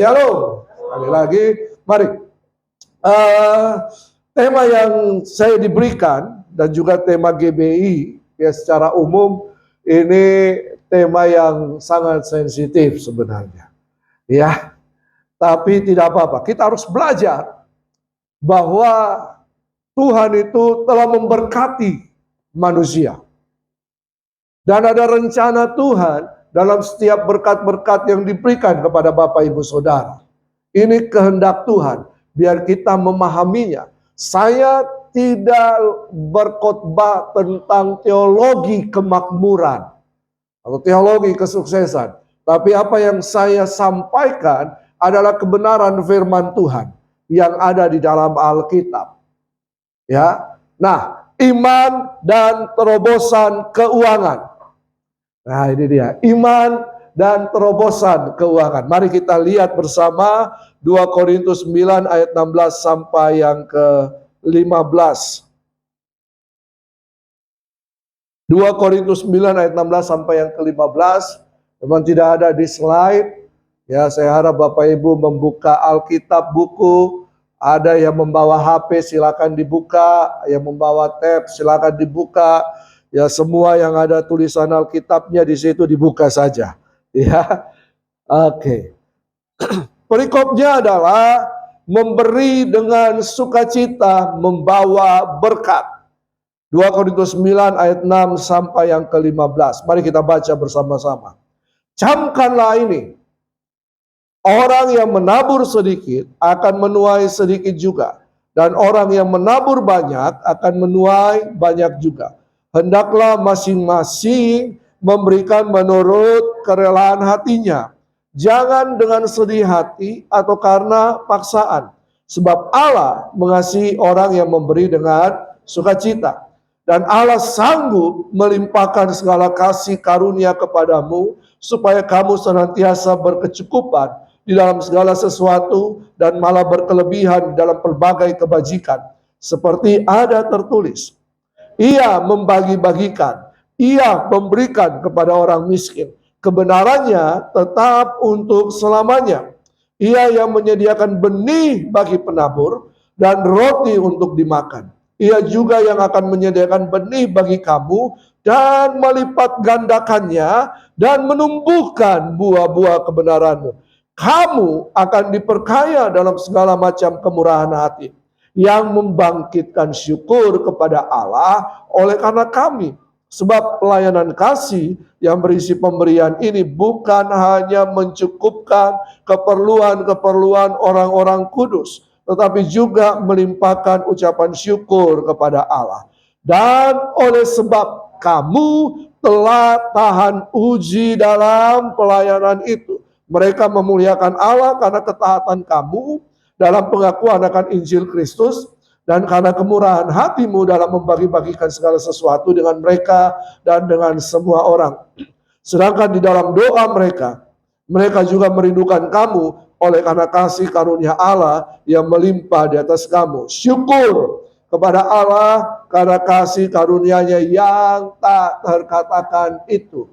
Halo, sekali lagi, mari. Tema yang saya diberikan dan juga tema GBI ya secara umum ini tema yang sangat sensitif sebenarnya. Ya, tapi tidak apa-apa. Kita harus belajar bahwa Tuhan itu telah memberkati manusia. Dan ada rencana Tuhan dalam setiap berkat-berkat yang diberikan kepada Bapak Ibu Saudara. Ini kehendak Tuhan, biar kita memahaminya. Saya tidak berkhotbah tentang teologi kemakmuran atau teologi kesuksesan. Tapi apa yang saya sampaikan adalah kebenaran firman Tuhan yang ada di dalam Alkitab. Ya. Nah, iman dan terobosan keuangan. Nah, ini dia, iman dan terobosan keuangan. Mari kita lihat bersama 2 Korintus 9 ayat 16 sampai yang ke-15. 2 Korintus 9 ayat 16 sampai yang ke-15. Memang tidak ada di slide. Ya, saya harap Bapak Ibu membuka Alkitab buku. Ada yang membawa HP silakan dibuka, yang membawa tab silakan dibuka. Ya, semua yang ada tulisan Alkitabnya di situ dibuka saja. Ya, oke. Perikopnya adalah memberi dengan sukacita membawa berkat. 2 Korintus 9 ayat 6 sampai yang ke-15. Mari kita baca bersama-sama. Camkanlah ini. Orang yang menabur sedikit akan menuai sedikit juga. Dan orang yang menabur banyak akan menuai banyak juga. Hendaklah masing-masing memberikan menurut kerelaan hatinya. Jangan dengan sedih hati atau karena paksaan. Sebab Allah mengasihi orang yang memberi dengan sukacita. Dan Allah sanggup melimpahkan segala kasih karunia kepadamu, supaya kamu senantiasa berkecukupan di dalam segala sesuatu, dan malah berkelebihan di dalam pelbagai kebajikan. Seperti ada tertulis, Ia membagi-bagikan, Ia memberikan kepada orang miskin. Kebenarannya tetap untuk selamanya. Ia yang menyediakan benih bagi penabur dan roti untuk dimakan. Ia juga yang akan menyediakan benih bagi kamu dan melipat gandakannya dan menumbuhkan buah-buah kebenaranmu. Kamu akan diperkaya dalam segala macam kemurahan hati, yang membangkitkan syukur kepada Allah oleh karena kami. Sebab pelayanan kasih yang berisi pemberian ini bukan hanya mencukupkan keperluan-keperluan orang-orang kudus, tetapi juga melimpahkan ucapan syukur kepada Allah. Dan oleh sebab kamu telah tahan uji dalam pelayanan itu, mereka memuliakan Allah karena ketaatan kamu dalam pengakuan akan Injil Kristus, dan karena kemurahan hatimu dalam membagi-bagikan segala sesuatu dengan mereka dan dengan semua orang. Sedangkan di dalam doa mereka, mereka juga merindukan kamu oleh karena kasih karunia Allah yang melimpah di atas kamu. Syukur kepada Allah karena kasih karunia-Nya yang tak terkatakan itu.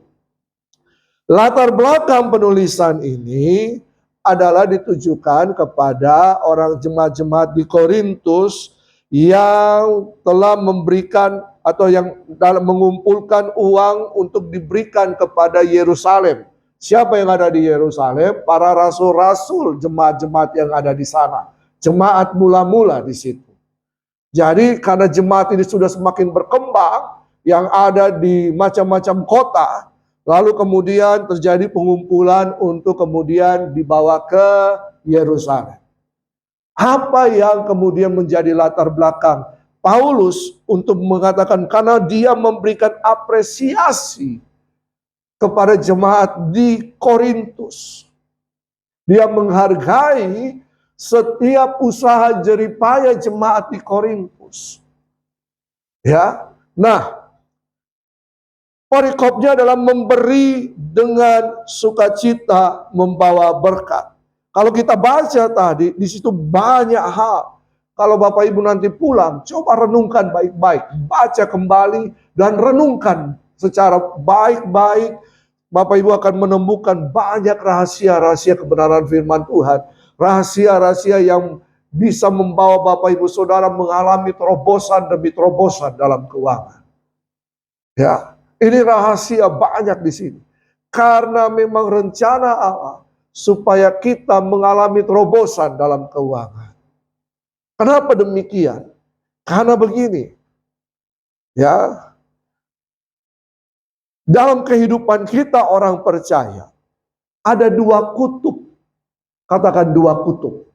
Latar belakang penulisan ini adalah ditujukan kepada orang jemaat-jemaat di Korintus yang telah memberikan atau yang dalam mengumpulkan uang untuk diberikan kepada Yerusalem. Siapa yang ada di Yerusalem? Para rasul-rasul, jemaat-jemaat yang ada di sana. Jemaat mula-mula di situ. Jadi karena jemaat ini sudah semakin berkembang, yang ada di macam-macam kota, lalu kemudian terjadi pengumpulan untuk kemudian dibawa ke Yerusalem. Apa yang kemudian menjadi latar belakang Paulus untuk mengatakan karena dia memberikan apresiasi kepada jemaat di Korintus. Dia menghargai setiap usaha jeripaya jemaat di Korintus. Ya. Nah, perikopnya adalah memberi dengan sukacita membawa berkat. Kalau kita baca tadi, di situ banyak hal. Kalau Bapak Ibu nanti pulang, coba renungkan baik-baik. Baca kembali dan renungkan secara baik-baik. Bapak Ibu akan menemukan banyak rahasia-rahasia kebenaran firman Tuhan. Rahasia-rahasia yang bisa membawa Bapak Ibu Saudara mengalami terobosan demi terobosan dalam keuangan. Ya, ini rahasia banyak di sini. Karena memang rencana Allah supaya kita mengalami terobosan dalam keuangan. Kenapa demikian? Karena begini. Ya. Dalam kehidupan kita orang percaya, ada dua kutub. Katakan dua kutub.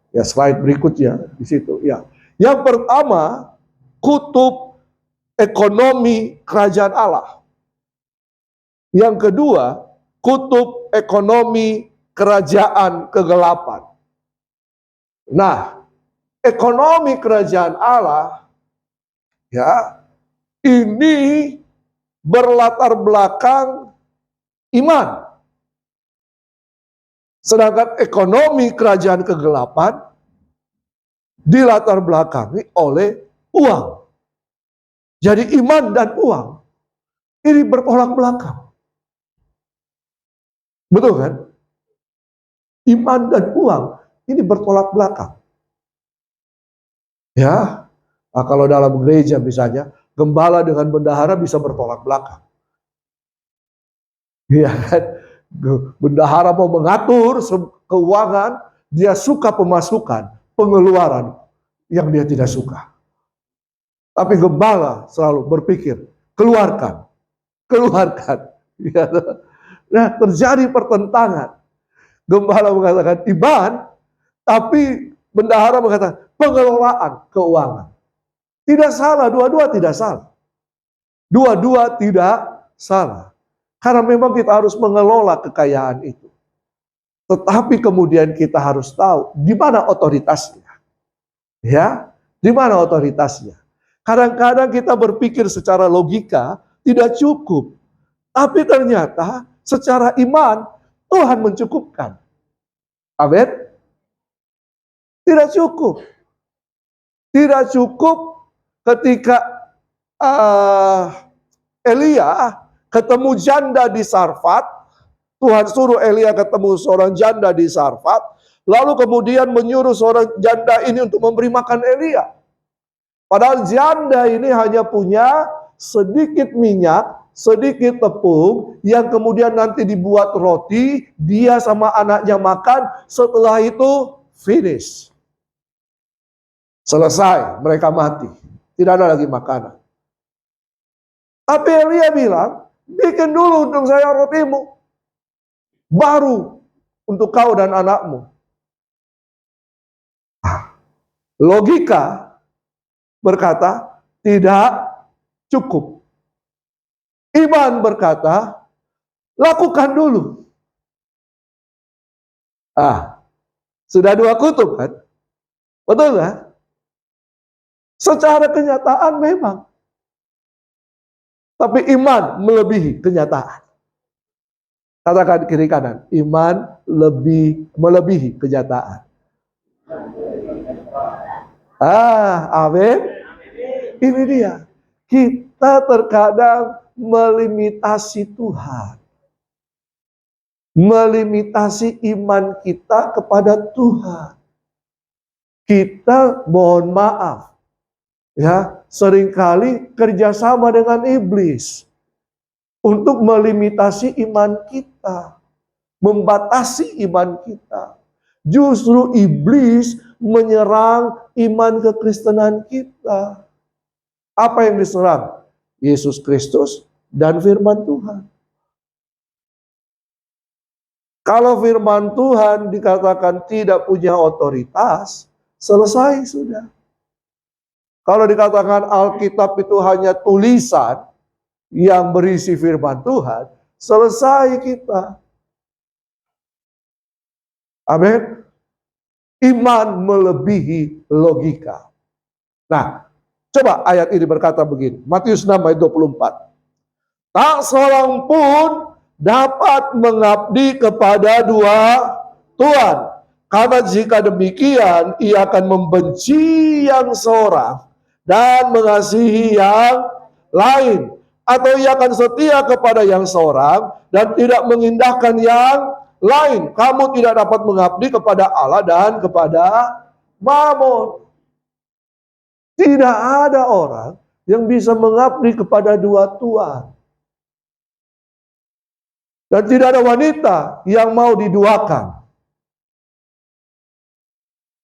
Ya, slide berikutnya di situ. Ya. Yang pertama, kutub ekonomi kerajaan Allah. Yang kedua, kutub ekonomi kerajaan kegelapan. Nah, ekonomi kerajaan Allah, ya, ini berlatar belakang iman. Sedangkan ekonomi kerajaan kegelapan dilatar belakangi oleh uang. Jadi iman dan uang ini bertolak belakang. Betul kan? Iman dan uang ini bertolak belakang. Ya, nah, kalau dalam gereja misalnya, gembala dengan bendahara bisa bertolak belakang. Iya kan? Bendahara mau mengatur keuangan, dia suka pemasukan, pengeluaran yang dia tidak suka. Tapi gembala selalu berpikir, keluarkan, keluarkan. Nah, terjadi pertentangan. Gembala mengatakan iman, tapi bendahara mengatakan pengelolaan keuangan. Tidak salah, dua-dua tidak salah. Dua-dua tidak salah. Karena memang kita harus mengelola kekayaan itu. Tetapi kemudian kita harus tahu di mana otoritasnya. Ya, di mana otoritasnya. Kadang-kadang kita berpikir secara logika tidak cukup. Tapi ternyata secara iman Tuhan mencukupkan. Amin. Tidak cukup. Tidak cukup ketika Elia ketemu janda di Sarfat. Tuhan suruh Elia ketemu seorang janda di Sarfat. Lalu kemudian menyuruh seorang janda ini untuk memberi makan Elia. Padahal janda ini hanya punya sedikit minyak, sedikit tepung, yang kemudian nanti dibuat roti, dia sama anaknya makan, setelah itu finish. Selesai, mereka mati. Tidak ada lagi makanan. Tapi Elia bilang, bikin dulu untuk saya rotimu. Baru untuk kau dan anakmu. Logika berkata, tidak cukup. Iman berkata, lakukan dulu. Sudah dua kutub kan? Betul kan? Secara kenyataan memang. Tapi iman melebihi kenyataan. Katakan kiri kanan, iman melebihi kenyataan. Amin. Ini dia. Kita terkadang melimitasi Tuhan. Melimitasi iman kita kepada Tuhan. Kita mohon maaf. Ya, seringkali kerjasama dengan iblis untuk melimitasi iman kita, membatasi iman kita. Justru iblis menyerang iman kekristenan kita. Apa yang diserang? Yesus Kristus dan firman Tuhan. Kalau firman Tuhan dikatakan tidak punya otoritas, selesai sudah. Kalau dikatakan Alkitab itu hanya tulisan yang berisi firman Tuhan, selesai kita. Amin. Iman melebihi logika. Nah, coba ayat ini berkata begini. Matius 6 ayat 24. Tak seorang pun dapat mengabdi kepada dua Tuhan. Karena jika demikian, ia akan membenci yang seorang dan mengasihi yang lain. Atau ia akan setia kepada yang seorang dan tidak mengindahkan yang lain. Kamu tidak dapat mengabdi kepada Allah dan kepada Mammon. Tidak ada orang yang bisa mengabdi kepada dua tuan. Dan tidak ada wanita yang mau diduakan.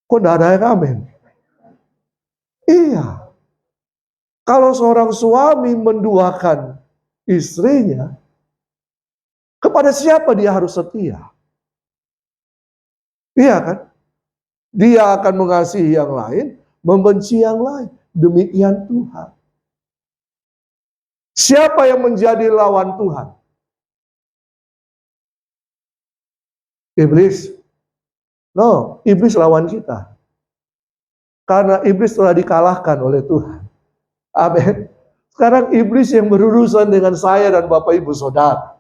Kok tidak ada yang amin? Iya. Kalau seorang suami menduakan istrinya, kepada siapa dia harus setia? Iya kan? Dia akan mengasihi yang lain, membenci yang lain. Demikian Tuhan. Siapa yang menjadi lawan Tuhan? Iblis. No, iblis lawan kita. Karena iblis telah dikalahkan oleh Tuhan. Amin. Sekarang iblis yang berurusan dengan saya dan Bapak Ibu Saudara.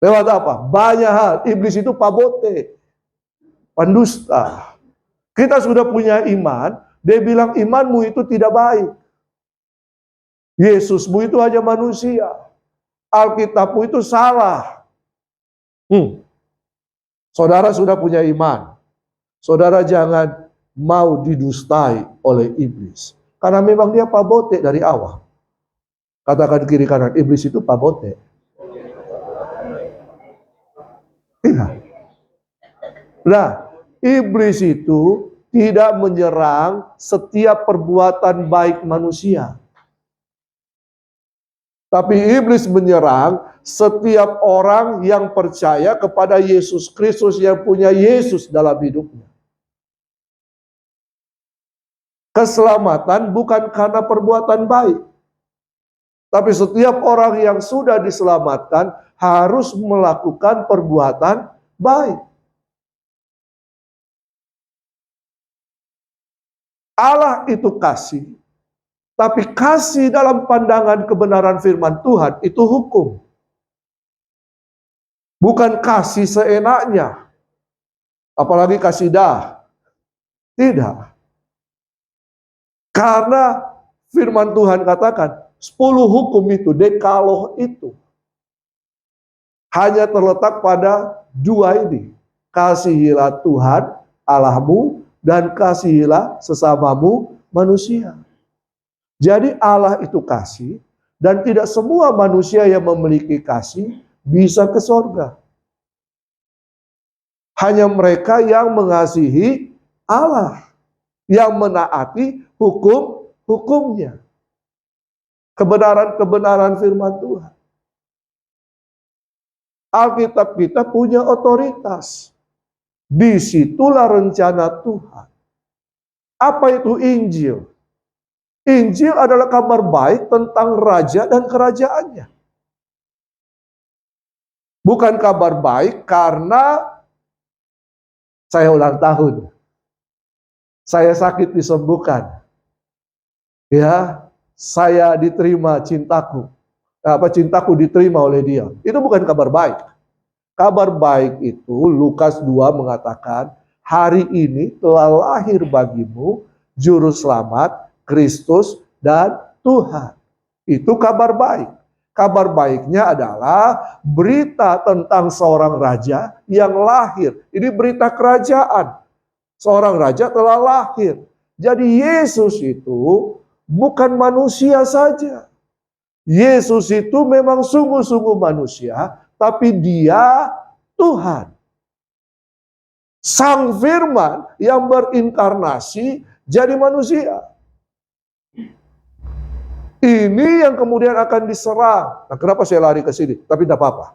Lewat apa? Banyak hal. Iblis itu pabote, pendusta. Kita sudah punya iman, dia bilang imanmu itu tidak baik. Yesusmu itu hanya manusia. Alkitabmu itu salah. Saudara sudah punya iman. Saudara jangan mau didustai oleh iblis. Karena memang dia pabote dari awal. Katakan kiri kanan, iblis itu pabote. Iya. Nah, iblis itu tidak menyerang setiap perbuatan baik manusia. Tapi iblis menyerang setiap orang yang percaya kepada Yesus Kristus, yang punya Yesus dalam hidupnya. Keselamatan bukan karena perbuatan baik. Tapi setiap orang yang sudah diselamatkan harus melakukan perbuatan baik. Allah itu kasih. Tapi kasih dalam pandangan kebenaran firman Tuhan itu hukum. Bukan kasih seenaknya. Apalagi kasih dah. Tidak. Karena firman Tuhan katakan, 10 hukum itu, dekaloh itu, hanya terletak pada 2 ini. Kasihilah Tuhan Allahmu dan kasihilah sesamamu manusia. Jadi Allah itu kasih, dan tidak semua manusia yang memiliki kasih bisa ke sorga. Hanya mereka yang mengasihi Allah, yang menaati hukum-hukumnya. Kebenaran-kebenaran firman Tuhan. Alkitab kita punya otoritas. Disitulah rencana Tuhan. Apa itu Injil? Injil adalah kabar baik tentang raja dan kerajaannya. Bukan kabar baik karena saya ulang tahun. Saya sakit disembuhkan. Ya, saya diterima cintaku. Cintaku diterima oleh dia. Itu bukan kabar baik. Kabar baik itu Lukas 2 mengatakan, hari ini telah lahir bagimu juru selamat, Kristus dan Tuhan. Itu kabar baik. Kabar baiknya adalah berita tentang seorang raja yang lahir. Ini berita kerajaan. Seorang raja telah lahir. Jadi Yesus itu bukan manusia saja. Yesus itu memang sungguh-sungguh manusia, tapi dia Tuhan. Sang Firman yang berinkarnasi jadi manusia. Ini yang kemudian akan diserang. Nah, kenapa saya lari ke sini? Tapi tidak apa-apa.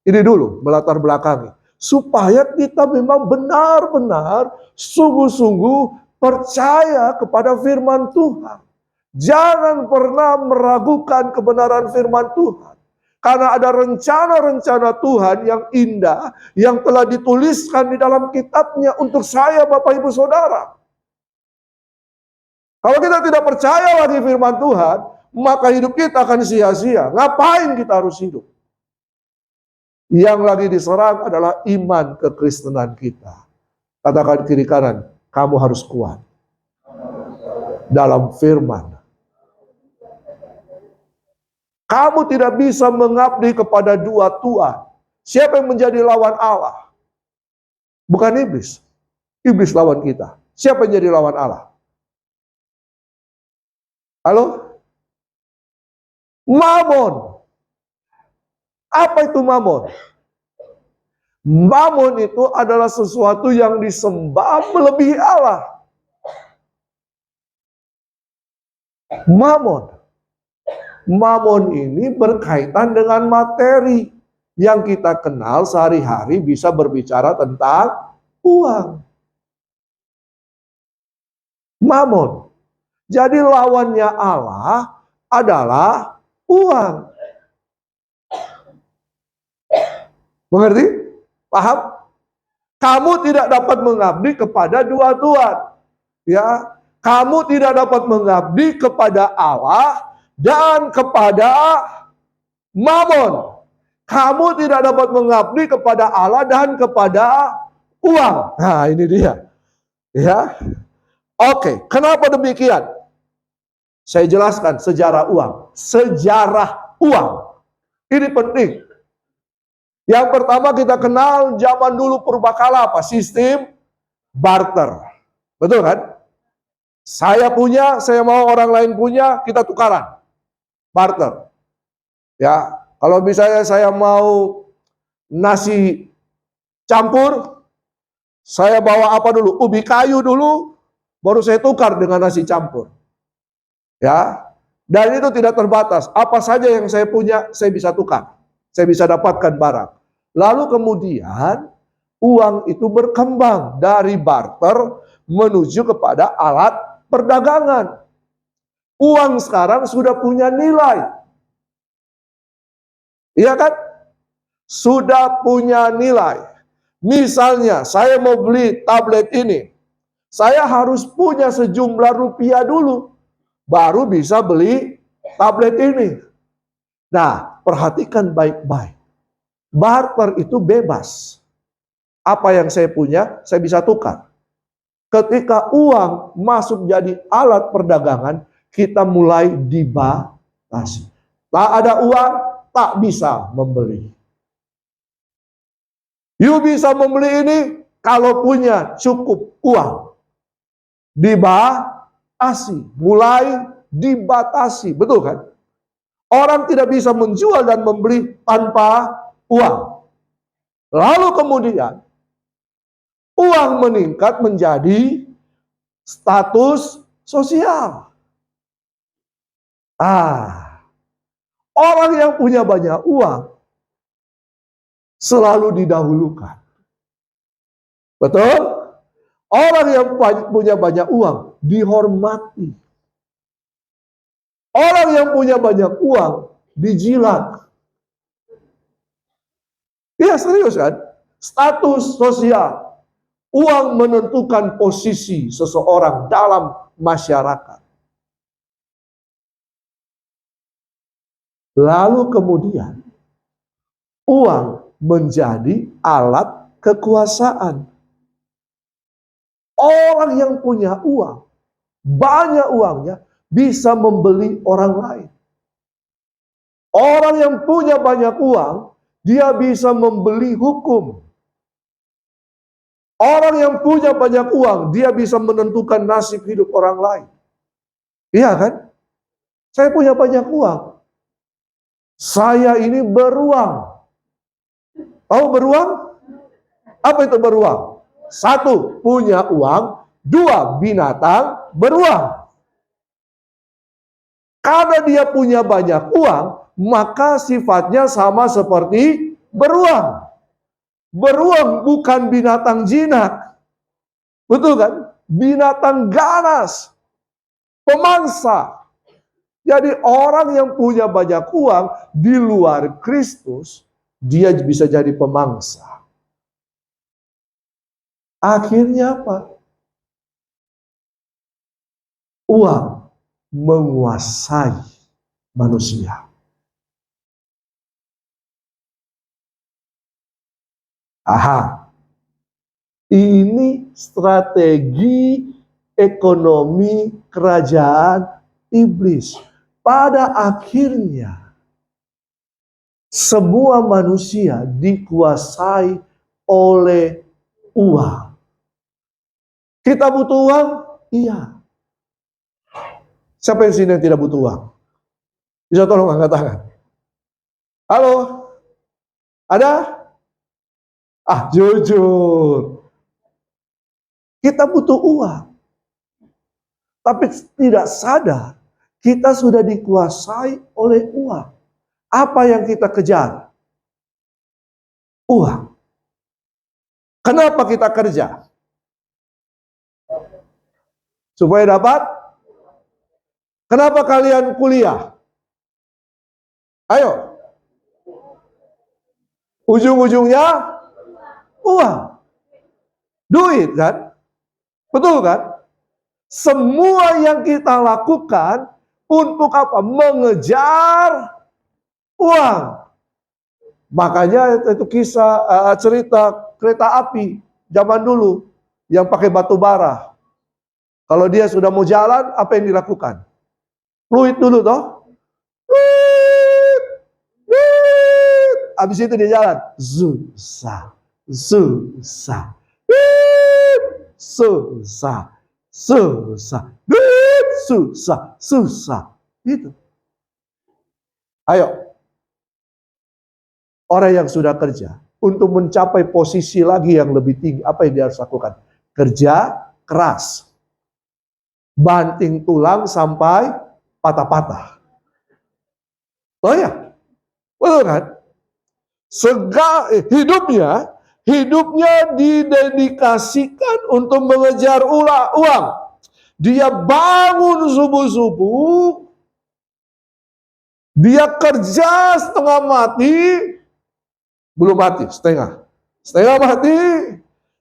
Ini dulu melatar belakangi. Supaya kita memang benar-benar sungguh-sungguh percaya kepada firman Tuhan. Jangan pernah meragukan kebenaran firman Tuhan. Karena ada rencana-rencana Tuhan yang indah, yang telah dituliskan di dalam kitabnya untuk saya, Bapak Ibu Saudara. Kalau kita tidak percaya lagi firman Tuhan, maka hidup kita akan sia-sia. Ngapain kita harus hidup? Yang lagi diserang adalah iman kekristenan kita. Katakan kiri kanan, kamu harus kuat dalam firman. Kamu tidak bisa mengabdi kepada dua Tuhan. Siapa yang menjadi lawan Allah? Bukan iblis. Iblis lawan kita. Siapa yang jadi lawan Allah? Halo? Mamon. Apa itu mamon? Mamon itu adalah sesuatu yang disembah melebihi Allah. Mamon. Mamon ini berkaitan dengan materi yang kita kenal sehari-hari, bisa berbicara tentang uang. Mamon. Jadi lawannya Allah adalah uang. Mengerti? Paham? Kamu tidak dapat mengabdi kepada dua Tuhan. Ya, kamu tidak dapat mengabdi kepada Allah dan kepada Mamon. Kamu tidak dapat mengabdi kepada Allah dan kepada uang. Nah, ini dia. Ya. Oke, kenapa demikian? Saya jelaskan sejarah uang. Sejarah uang. Ini penting. Yang pertama kita kenal zaman dulu purbakala apa? Sistem barter. Betul kan? Saya punya, saya mau orang lain punya, kita tukaran. Barter. Ya, kalau misalnya saya mau nasi campur, saya bawa apa dulu? Ubi kayu dulu, baru saya tukar dengan nasi campur. Ya, dan itu tidak terbatas. Apa saja yang saya punya, saya bisa tukar. Saya bisa dapatkan barang. Lalu kemudian uang itu berkembang dari barter menuju kepada alat perdagangan. Uang sekarang sudah punya nilai. Iya kan? Sudah punya nilai. Misalnya saya mau beli tablet ini. Saya harus punya sejumlah rupiah dulu. Baru bisa beli tablet ini. Nah, perhatikan baik-baik. Barter itu bebas. Apa yang saya punya, saya bisa tukar. Ketika uang masuk jadi alat perdagangan, kita mulai dibatasi. Tak ada uang, tak bisa membeli. You bisa membeli ini kalau punya cukup uang. Dibatasi, mulai dibatasi, betul kan? Orang tidak bisa menjual dan membeli tanpa uang. Lalu kemudian uang meningkat menjadi status sosial. Orang yang punya banyak uang selalu didahulukan. Betul? Orang yang punya banyak uang dihormati. Orang yang punya banyak uang dijilat. Iya, serius kan? Status sosial. Uang menentukan posisi seseorang dalam masyarakat. Lalu kemudian uang menjadi alat kekuasaan. Orang yang punya uang, banyak uangnya, bisa membeli orang lain. Orang yang punya banyak uang, dia bisa membeli hukum. Orang yang punya banyak uang, dia bisa menentukan nasib hidup orang lain. Iya kan? Saya punya banyak uang. Saya ini beruang. Tahu beruang? Apa itu beruang? Satu, punya uang. Dua, binatang beruang. Karena dia punya banyak uang, maka sifatnya sama seperti beruang. Beruang bukan binatang jinak. Betul kan? Binatang ganas. Pemangsa. Jadi orang yang punya banyak uang di luar Kristus, dia bisa jadi pemangsa. Akhirnya apa? Uang menguasai manusia. Ini strategi ekonomi kerajaan iblis. Pada akhirnya Semua manusia dikuasai oleh uang. Kita butuh uang? Iya. Siapa yang sini yang tidak butuh uang? Bisa tolong angkat tangan. Halo? Ada? Jujur. Kita butuh uang. Tapi tidak sadar, kita sudah dikuasai oleh uang. Apa yang kita kejar? Uang. Kenapa kita kerja? Supaya dapat? Kenapa kalian kuliah? Ayo. Ujung-ujungnya uang. Duit kan? Betul kan? Semua yang kita lakukan untuk apa? Mengejar uang. Makanya itu kisah cerita kereta api zaman dulu yang pakai batu bara. Kalau dia sudah mau jalan, apa yang dilakukan? Fluid dulu toh. Habis itu dia jalan. Susah. Susah. Susah. Susah. Susah. Susah. Gitu. Ayo. Orang yang sudah kerja untuk mencapai posisi lagi yang lebih tinggi, apa yang dia harus lakukan? Kerja keras. Banting tulang sampai patah-patah. Oh ya, betul kan? Hidupnya didedikasikan untuk mengejar uang. Dia bangun subuh-subuh, dia kerja setengah mati, belum mati, setengah mati,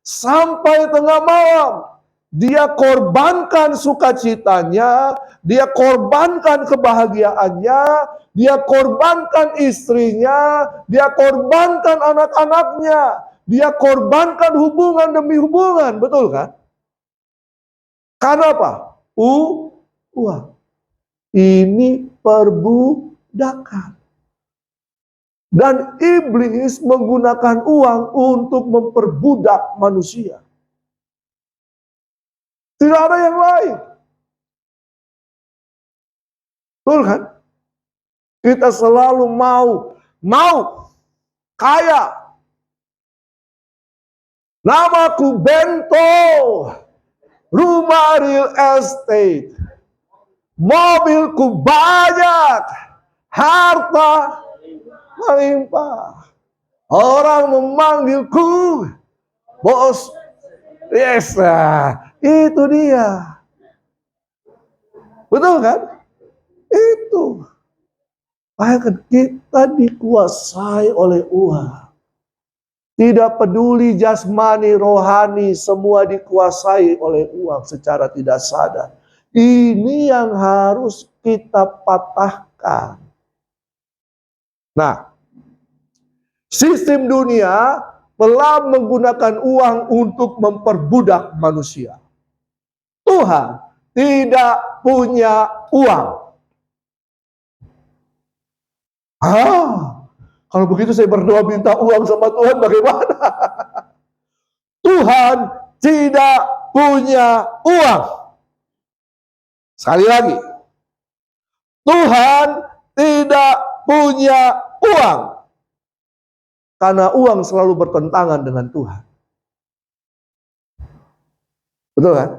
sampai tengah malam. Dia korbankan sukacitanya, dia korbankan kebahagiaannya, dia korbankan istrinya, dia korbankan anak-anaknya, dia korbankan hubungan demi hubungan, betul kan? Karena apa? Uang. Ini perbudakan. Dan iblis menggunakan uang untuk memperbudak manusia. Tidak ada yang lain. Betul kan? Kita selalu mau kaya. Namaku Bento, rumah real estate, mobilku banyak, harta melimpah. Orang memanggilku bos. Yes, itu dia. Betul kan? Itu. Bahkan kita dikuasai oleh uang. Tidak peduli jasmani, rohani, semua dikuasai oleh uang secara tidak sadar. Ini yang harus kita patahkan. Nah, sistem dunia telah menggunakan uang untuk memperbudak manusia. Tuhan tidak punya uang. Kalau begitu saya berdoa minta uang sama Tuhan, bagaimana? Tuhan tidak punya uang. Sekali lagi, Tuhan tidak punya uang. Karena uang selalu bertentangan dengan Tuhan. Betul kan?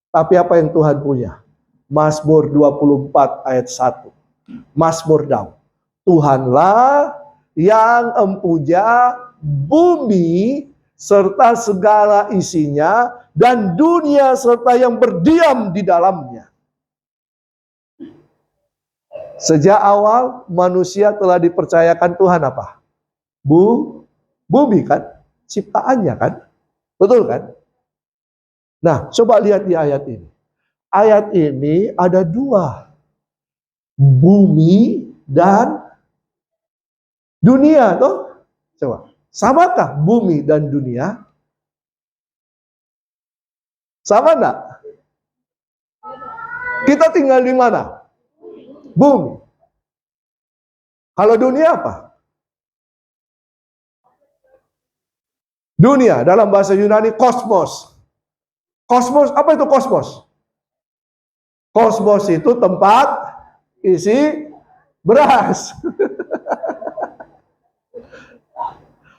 Tapi apa yang Tuhan punya? Mazmur 24 ayat 1. Mazmur Daud. Tuhanlah yang empunya bumi serta segala isinya dan dunia serta yang berdiam di dalamnya. Sejak awal manusia telah dipercayakan Tuhan apa? Bumi kan? Ciptaannya kan? Betul kan? Nah, coba lihat di ayat ini. Ayat ini ada dua. Bumi dan dunia, toh? Coba. Samakah bumi dan dunia? Sama enggak? Kita tinggal di mana? Bumi. Kalau dunia apa? Dunia, dalam bahasa Yunani kosmos. Kosmos, apa itu kosmos? Kosmos itu tempat isi beras.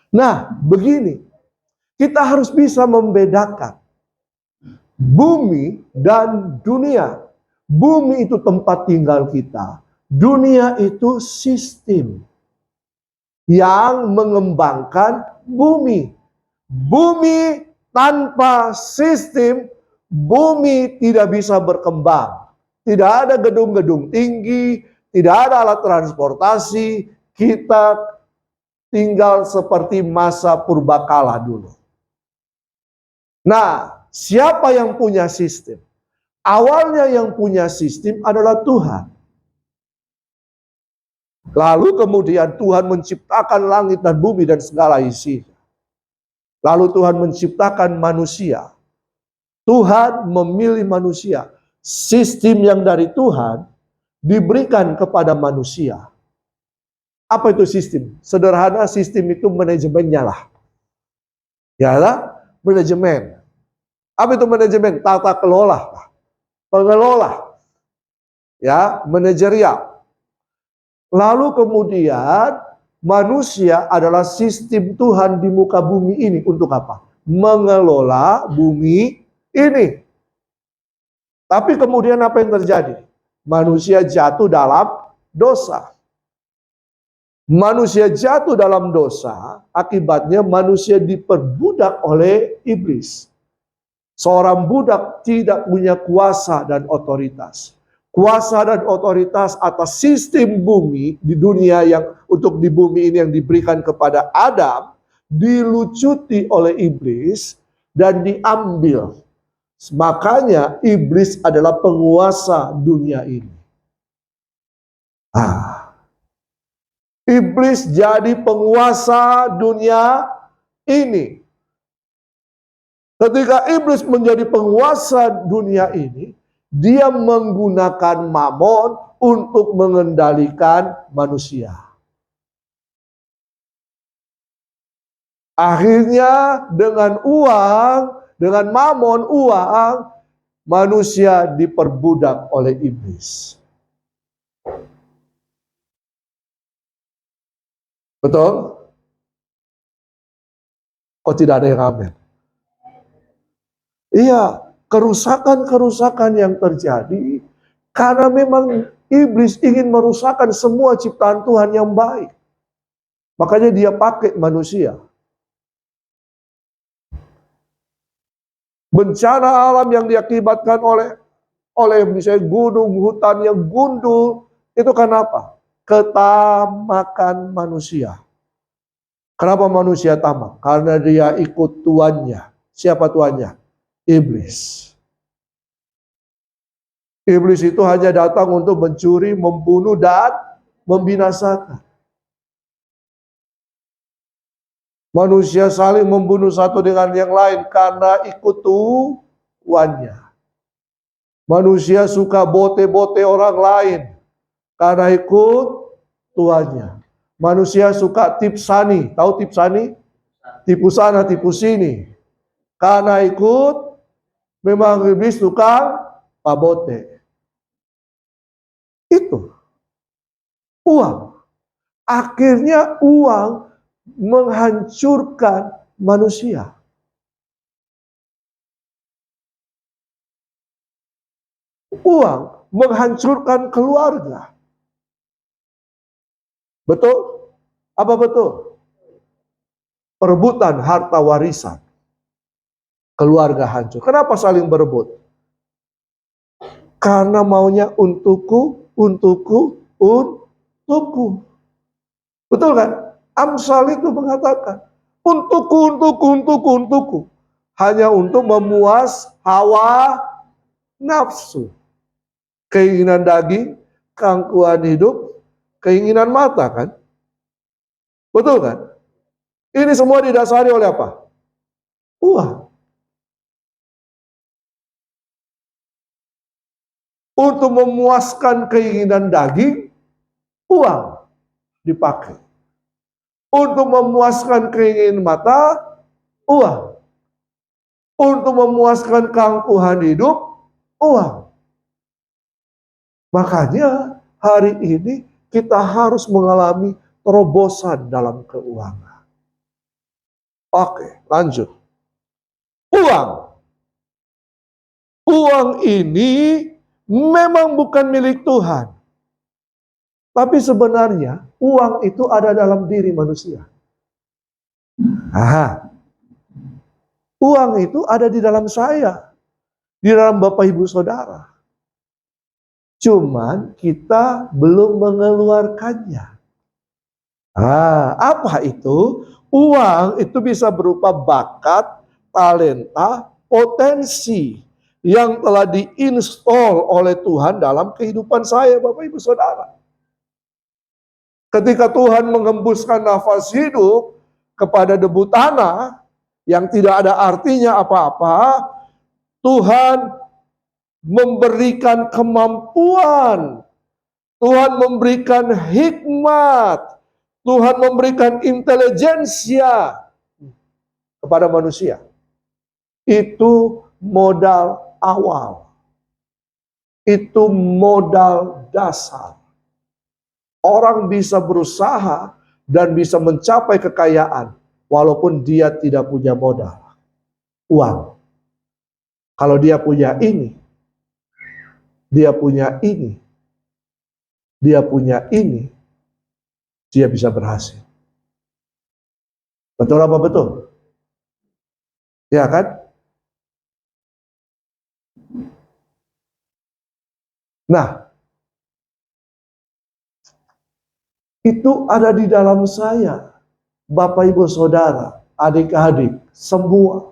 Nah, begini. Kita harus bisa membedakan bumi dan dunia. Bumi itu tempat tinggal kita. Dunia itu sistem yang mengembangkan bumi. Bumi tanpa sistem, bumi tidak bisa berkembang. Tidak ada gedung-gedung tinggi, tidak ada alat transportasi. Kita tinggal seperti masa purbakala dulu. Nah, siapa yang punya sistem? Awalnya yang punya sistem adalah Tuhan. Lalu kemudian Tuhan menciptakan langit dan bumi dan segala isinya. Lalu Tuhan menciptakan manusia. Tuhan memilih manusia. Sistem yang dari Tuhan diberikan kepada manusia. Apa itu sistem? Sederhana, sistem itu manajemennya lah. Ya lah, manajemen. Apa itu manajemen? Tata kelola. Pengelola. Ya, manajerial. Lalu kemudian manusia adalah sistem Tuhan di muka bumi ini untuk apa? Mengelola bumi ini. Tapi kemudian apa yang terjadi? Manusia jatuh dalam dosa. Manusia jatuh dalam dosa, akibatnya manusia diperbudak oleh iblis. Seorang budak tidak punya kuasa dan otoritas. Kuasa dan otoritas atas sistem bumi di dunia yang untuk di bumi ini yang diberikan kepada Adam dilucuti oleh iblis dan diambil. Makanya iblis adalah penguasa dunia ini. Iblis jadi penguasa dunia ini. Ketika iblis menjadi penguasa dunia ini, dia menggunakan mamon untuk mengendalikan manusia. Akhirnya dengan uang, dengan mamon uang, manusia diperbudak oleh iblis. Betul? Kok tidak ada yang amin? Iya, kerusakan-kerusakan yang terjadi karena memang iblis ingin merusakkan semua ciptaan Tuhan yang baik. Makanya dia pakai manusia. Bencana alam yang diakibatkan oleh misalnya gunung, hutan yang gundul, itu kenapa? Ketamakan manusia. Kenapa manusia tamak? Karena dia ikut tuannya. Siapa tuannya? Iblis. Iblis itu hanya datang untuk mencuri, membunuh, dan membinasakan. Manusia saling membunuh satu dengan yang lain karena ikut tuannya. Manusia suka bote-bote orang lain karena ikut tuannya. Manusia suka tipsani, tahu tipsani? Tipu sana, tipu sini. Karena ikut, memang iblis suka pabote. Itu. Uang. Akhirnya uang menghancurkan manusia. Uang menghancurkan keluarga. Betul? Apa betul? Perebutan harta warisan. Keluarga hancur. Kenapa saling berebut? Karena maunya untukku, untukku, untukku. Betul kan? Amsal itu mengatakan, untukku, untukku, untukku, untukku. Hanya untuk memuas hawa nafsu. Keinginan daging, keangkuhan hidup, keinginan mata kan? Betul kan? Ini semua didasari oleh apa? Uang. Untuk memuaskan keinginan daging, uang dipakai. Untuk memuaskan keinginan mata, uang. Untuk memuaskan keangkuhan hidup, uang. Makanya hari ini kita harus mengalami terobosan dalam keuangan. Oke, lanjut. Uang. Uang ini memang bukan milik Tuhan. Tapi sebenarnya uang itu ada dalam diri manusia. Aha. Uang itu ada di dalam saya, di dalam Bapak Ibu Saudara. Cuman kita belum mengeluarkannya. Apa itu? Uang itu bisa berupa bakat, talenta, potensi yang telah diinstal oleh Tuhan dalam kehidupan saya, Bapak Ibu Saudara. Ketika Tuhan mengembuskan nafas hidup kepada debu tanah yang tidak ada artinya apa-apa, Tuhan memberikan kemampuan, Tuhan memberikan hikmat, Tuhan memberikan intelijensia kepada manusia. Itu modal awal. Itu modal dasar. Orang bisa berusaha dan bisa mencapai kekayaan walaupun dia tidak punya modal. Uang. Kalau dia punya ini, dia punya ini, dia punya ini, dia bisa berhasil. Betul apa betul? Ya kan? Nah, itu ada di dalam saya. Bapak Ibu Saudara, adik-adik, semua.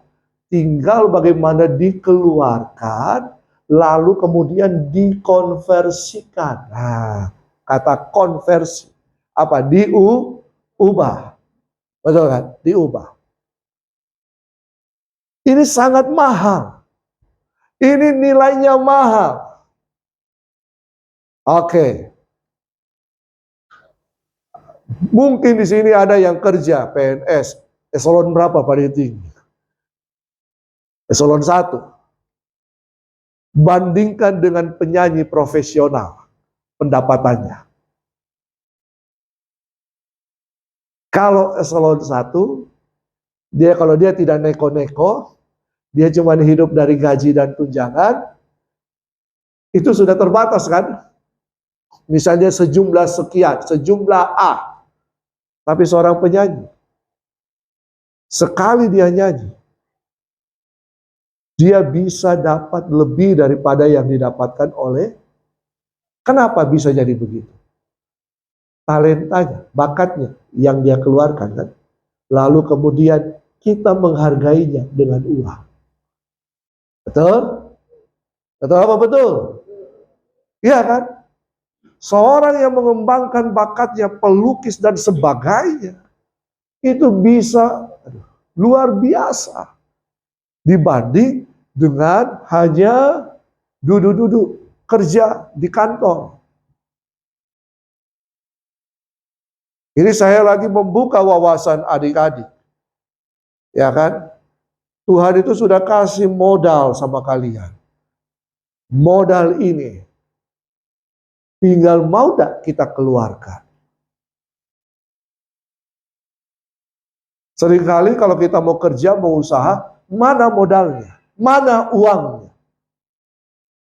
Tinggal bagaimana dikeluarkan, lalu kemudian dikonversikan. Nah, kata konversi. Apa? Diubah. Betul kan? Diubah. Ini sangat mahal. Ini nilainya mahal. Oke. Mungkin di sini ada yang kerja PNS. Eselon berapa paling tinggi? Eselon 1. Bandingkan dengan penyanyi profesional pendapatannya. Kalau eselon 1, kalau dia tidak neko-neko, dia cuma hidup dari gaji dan tunjangan, itu sudah terbatas kan? Misalnya sejumlah sekian, sejumlah A. Tapi seorang penyanyi, sekali dia nyanyi, dia bisa dapat lebih daripada yang didapatkan oleh. Kenapa bisa jadi begitu? Talentanya, bakatnya yang dia keluarkan kan. Lalu kemudian kita menghargainya dengan uang. Betul? Betul apa betul? Iya kan? Seorang yang mengembangkan bakatnya, pelukis dan sebagainya, itu bisa luar biasa dibanding dengan hanya duduk-duduk kerja di kantor. Ini saya lagi membuka wawasan adik-adik. Ya kan? Tuhan itu sudah kasih modal sama kalian. Modal ini tinggal mau tak kita keluarkan. Seringkali kalau kita mau kerja, mau usaha, mana modalnya? Mana uangnya?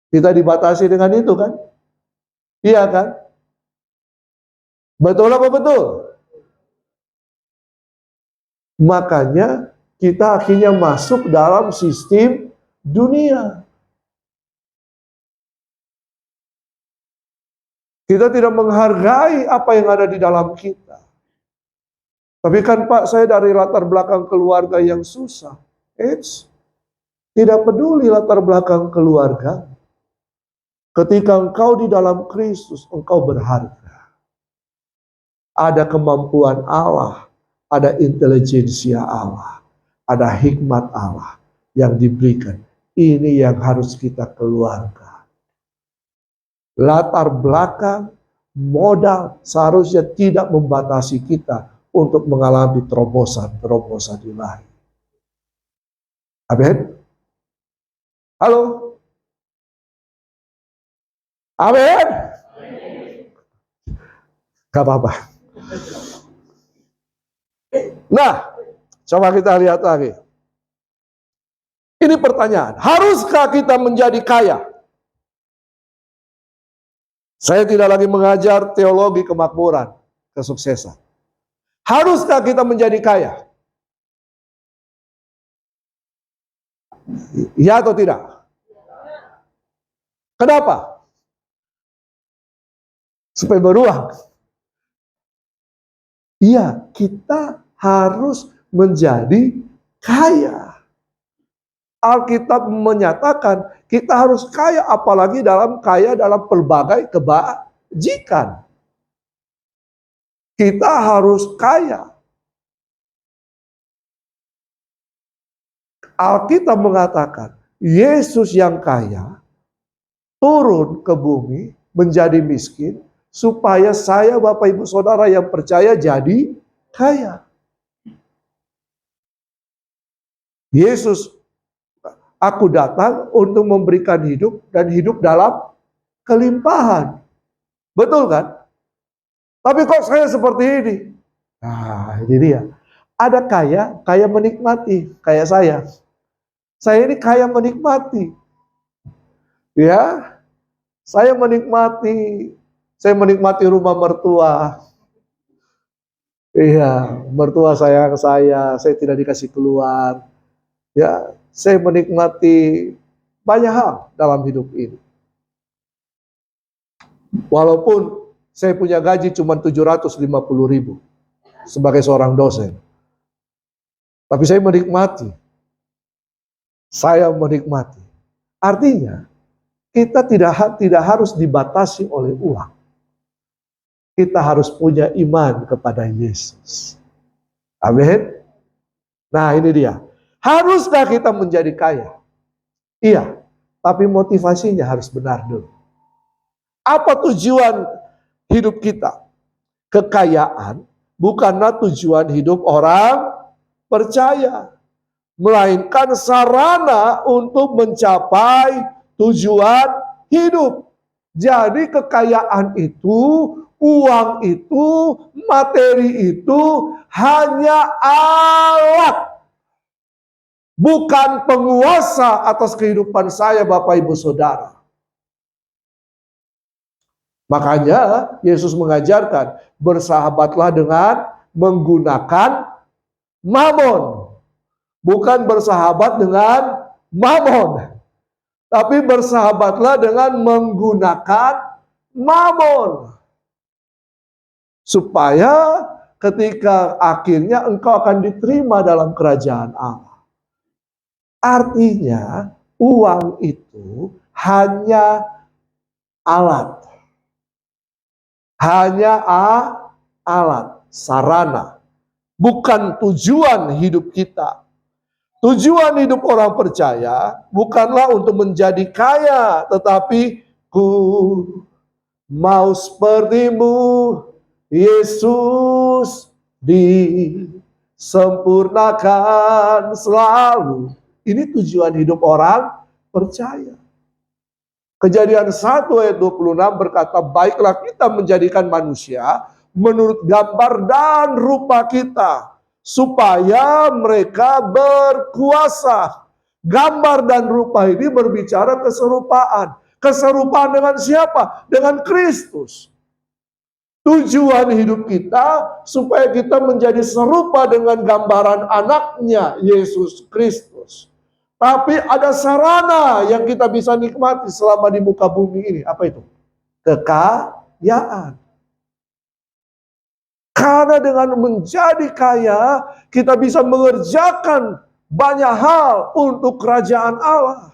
Kita dibatasi dengan itu kan? Iya kan? Betul apa betul? Makanya kita akhirnya masuk dalam sistem dunia. Kita tidak menghargai apa yang ada di dalam kita. Tapi kan Pak, saya dari latar belakang keluarga yang susah. Tidak peduli latar belakang keluarga. Ketika engkau di dalam Kristus, engkau berharga. Ada kemampuan Allah, ada intelijensia Allah, ada hikmat Allah yang diberikan. Ini yang harus kita keluarkan. Latar belakang, modal seharusnya tidak membatasi kita untuk mengalami terobosan-terobosan ilahi. Amin. Halo. Amin. Gak apa-apa. Nah, coba kita lihat lagi. Ini pertanyaan, haruskah kita menjadi kaya? Saya tidak lagi mengajar teologi kemakmuran, kesuksesan. Haruskah kita menjadi kaya? Ya atau tidak? Kenapa? Supaya beruang. Iya, kita harus menjadi kaya. Alkitab menyatakan kita harus kaya, apalagi kaya dalam pelbagai kebajikan. Kita harus kaya. Alkitab mengatakan Yesus yang kaya turun ke bumi menjadi miskin supaya saya, Bapak Ibu Saudara yang percaya jadi kaya. Yesus, aku datang untuk memberikan hidup dan hidup dalam kelimpahan. Betul kan? Tapi kok saya seperti ini? Nah, ini dia. Ada kaya menikmati, kayak saya. Saya ini kaya menikmati. Ya, saya menikmati rumah mertua. Iya, mertua sayang saya tidak dikasih keluar. Ya, saya menikmati banyak hal dalam hidup ini. Walaupun saya punya gaji cuma 750.000 sebagai seorang dosen. Tapi saya menikmati. Saya menikmati. Artinya, kita tidak harus dibatasi oleh uang. Kita harus punya iman kepada Yesus. Amin. Nah, ini dia. Haruskah kita menjadi kaya? Iya, tapi motivasinya harus benar dulu. Apa tujuan hidup kita? Kekayaan bukanlah tujuan hidup orang percaya, melainkan sarana untuk mencapai tujuan hidup. Jadi kekayaan itu, uang itu, materi itu hanya alat, bukan penguasa atas kehidupan saya, Bapak Ibu Saudara. Makanya Yesus mengajarkan, bersahabatlah dengan menggunakan mamon. Bukan bersahabat dengan mamon, tapi bersahabatlah dengan menggunakan mamon. Supaya ketika akhirnya engkau akan diterima dalam kerajaan Allah. Artinya uang itu hanya alat. Hanya alat, sarana. Bukan tujuan hidup kita. Tujuan hidup orang percaya bukanlah untuk menjadi kaya, tetapi ku mau seperti-Mu, Yesus, disempurnakan selalu. Ini tujuan hidup orang percaya. Kejadian 1 ayat 26 berkata, baiklah kita menjadikan manusia menurut gambar dan rupa kita, supaya mereka berkuasa. Gambar dan rupa ini berbicara keserupaan. Keserupaan dengan siapa? Dengan Kristus. Tujuan hidup kita supaya kita menjadi serupa dengan gambaran anaknya, Yesus Kristus. Tapi ada sarana yang kita bisa nikmati selama di muka bumi ini. Apa itu? Kekayaan. Karena dengan menjadi kaya, kita bisa mengerjakan banyak hal untuk kerajaan Allah.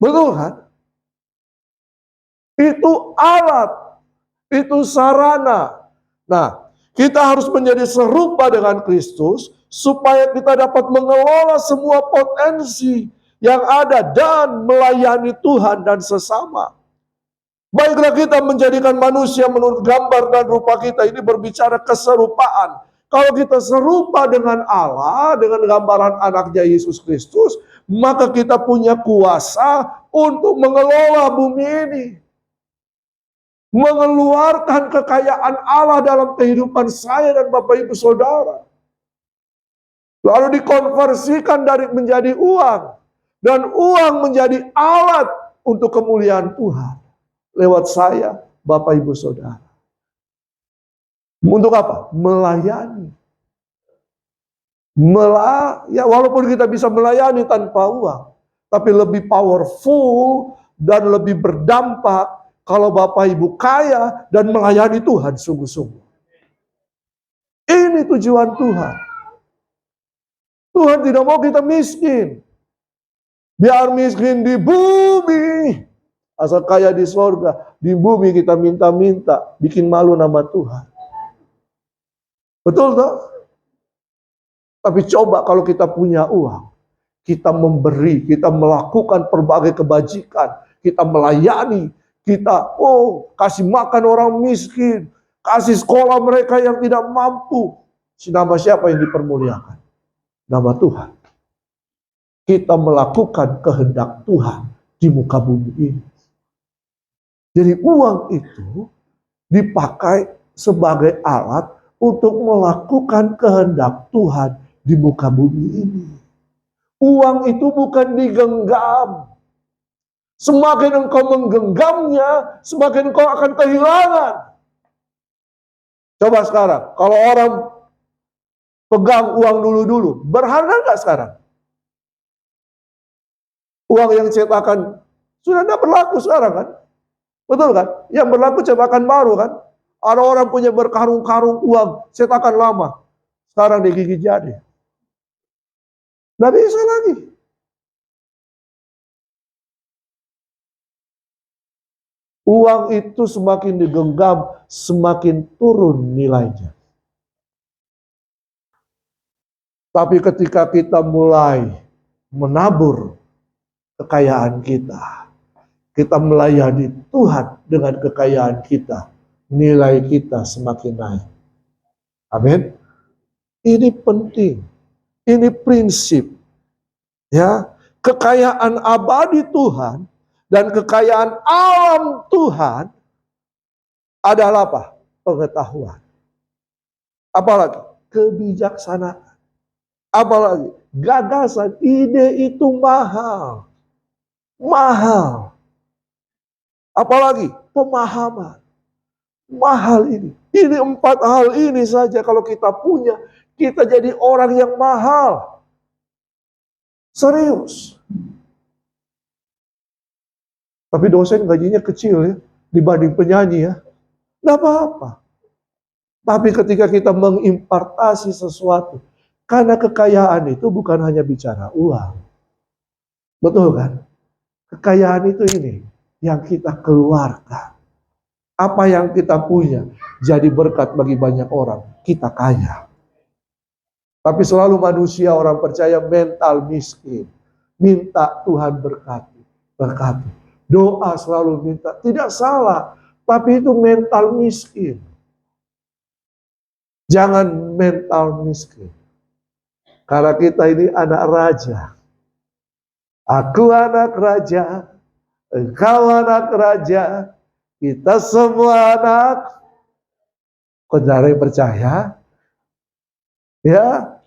Betul kan? Itu alat, itu sarana. Nah, kita harus menjadi serupa dengan Kristus, supaya kita dapat mengelola semua potensi yang ada dan melayani Tuhan dan sesama. Baiklah kita menjadikan manusia menurut gambar dan rupa kita. Ini berbicara keserupaan. Kalau kita serupa dengan Allah, dengan gambaran anaknya Yesus Kristus, maka kita punya kuasa untuk mengelola bumi ini. Mengeluarkan kekayaan Allah dalam kehidupan saya dan Bapak Ibu Saudara. Lalu dikonversikan dari menjadi uang. Dan uang menjadi alat untuk kemuliaan Tuhan. Lewat saya, Bapak Ibu Saudara. Untuk apa? Melayani. Ya walaupun kita bisa melayani tanpa uang, tapi lebih powerful dan lebih berdampak kalau Bapak Ibu kaya dan melayani Tuhan sungguh-sungguh. Ini tujuan Tuhan. Tuhan tidak mau kita miskin. Biar miskin di bumi, asal kaya di sorga. Di bumi kita minta-minta, bikin malu nama Tuhan. Betul toh? Tapi coba kalau kita punya uang, kita memberi, kita melakukan berbagai kebajikan, kita melayani, kita kasih makan orang miskin, kasih sekolah mereka yang tidak mampu. Nama siapa yang dipermuliakan? Nama Tuhan. Kita melakukan kehendak Tuhan di muka bumi ini. Jadi uang itu dipakai sebagai alat untuk melakukan kehendak Tuhan di muka bumi ini. Uang itu bukan digenggam. Semakin engkau menggenggamnya, semakin engkau akan kehilangan. Coba sekarang, kalau orang pegang uang dulu-dulu, berharga nggak sekarang? Uang yang cetakan sudah tidak berlaku sekarang kan? Betul kan? Yang berlaku cetakan baru kan? Ada orang punya berkarung-karung uang cetakan lama. Sekarang digigit jadi. Nggak bisa lagi. Uang itu semakin digenggam, semakin turun nilainya. Tapi ketika kita mulai menabur kekayaan kita melayani Tuhan dengan kekayaan kita, nilai kita semakin naik. Amin. Ini penting. Ini prinsip. Ya, kekayaan abadi Tuhan dan kekayaan alam Tuhan adalah apa? Pengetahuan. Apalagi kebijaksanaan. Apalagi gagasan, ide itu mahal. Mahal. Apalagi pemahaman. Mahal ini. Ini 4 hal ini saja kalau kita punya, kita jadi orang yang mahal. Serius. Tapi dosen gajinya kecil ya, dibanding penyanyi ya. Nggak apa-apa. Tapi ketika kita mengimpartasi sesuatu, karena kekayaan itu bukan hanya bicara uang. Betul kan? Kekayaan itu ini yang kita keluarkan. Apa yang kita punya jadi berkat bagi banyak orang. Kita kaya. Tapi selalu manusia orang percaya mental miskin. Minta Tuhan berkati. Berkati. Doa selalu minta. Tidak salah. Tapi itu mental miskin. Jangan mental miskin. Karena kita ini anak raja. Aku anak raja. Engkau anak raja. Kita semua anak. Saudara yang percaya? Ya,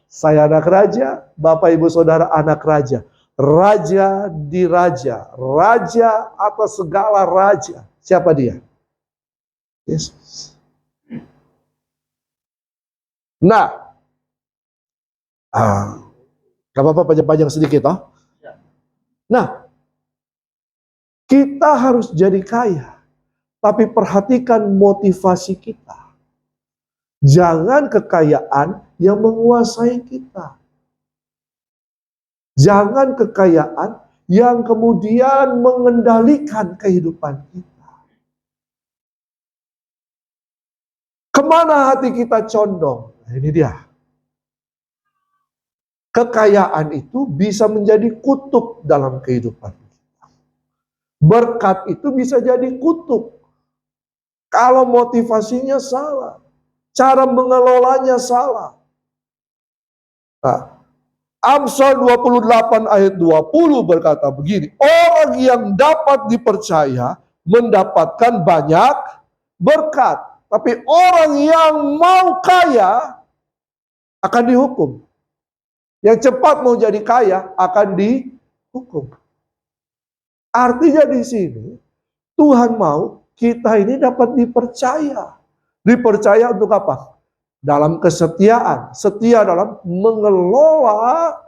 saya anak raja, Bapak Ibu Saudara anak raja. Raja di raja, raja atas segala raja. Siapa dia? Yesus. Nah, gak apa-apa panjang-panjang sedikit toh. Nah, kita harus jadi kaya, tapi perhatikan motivasi kita. Jangan kekayaan yang menguasai kita. Jangan kekayaan yang kemudian mengendalikan kehidupan kita. Kemana hati kita condong? Nah, ini dia. Kekayaan itu bisa menjadi kutuk dalam kehidupan kita. Berkat itu bisa jadi kutuk. Kalau motivasinya salah. cara mengelolanya salah. Nah, Amsal 28 ayat 20 berkata begini, orang yang dapat dipercaya mendapatkan banyak berkat, tapi orang yang mau kaya akan dihukum. Yang cepat mau jadi kaya akan dihukum. Artinya di sini Tuhan mau kita ini dapat dipercaya. Dipercaya untuk apa? Dalam kesetiaan, setia dalam mengelola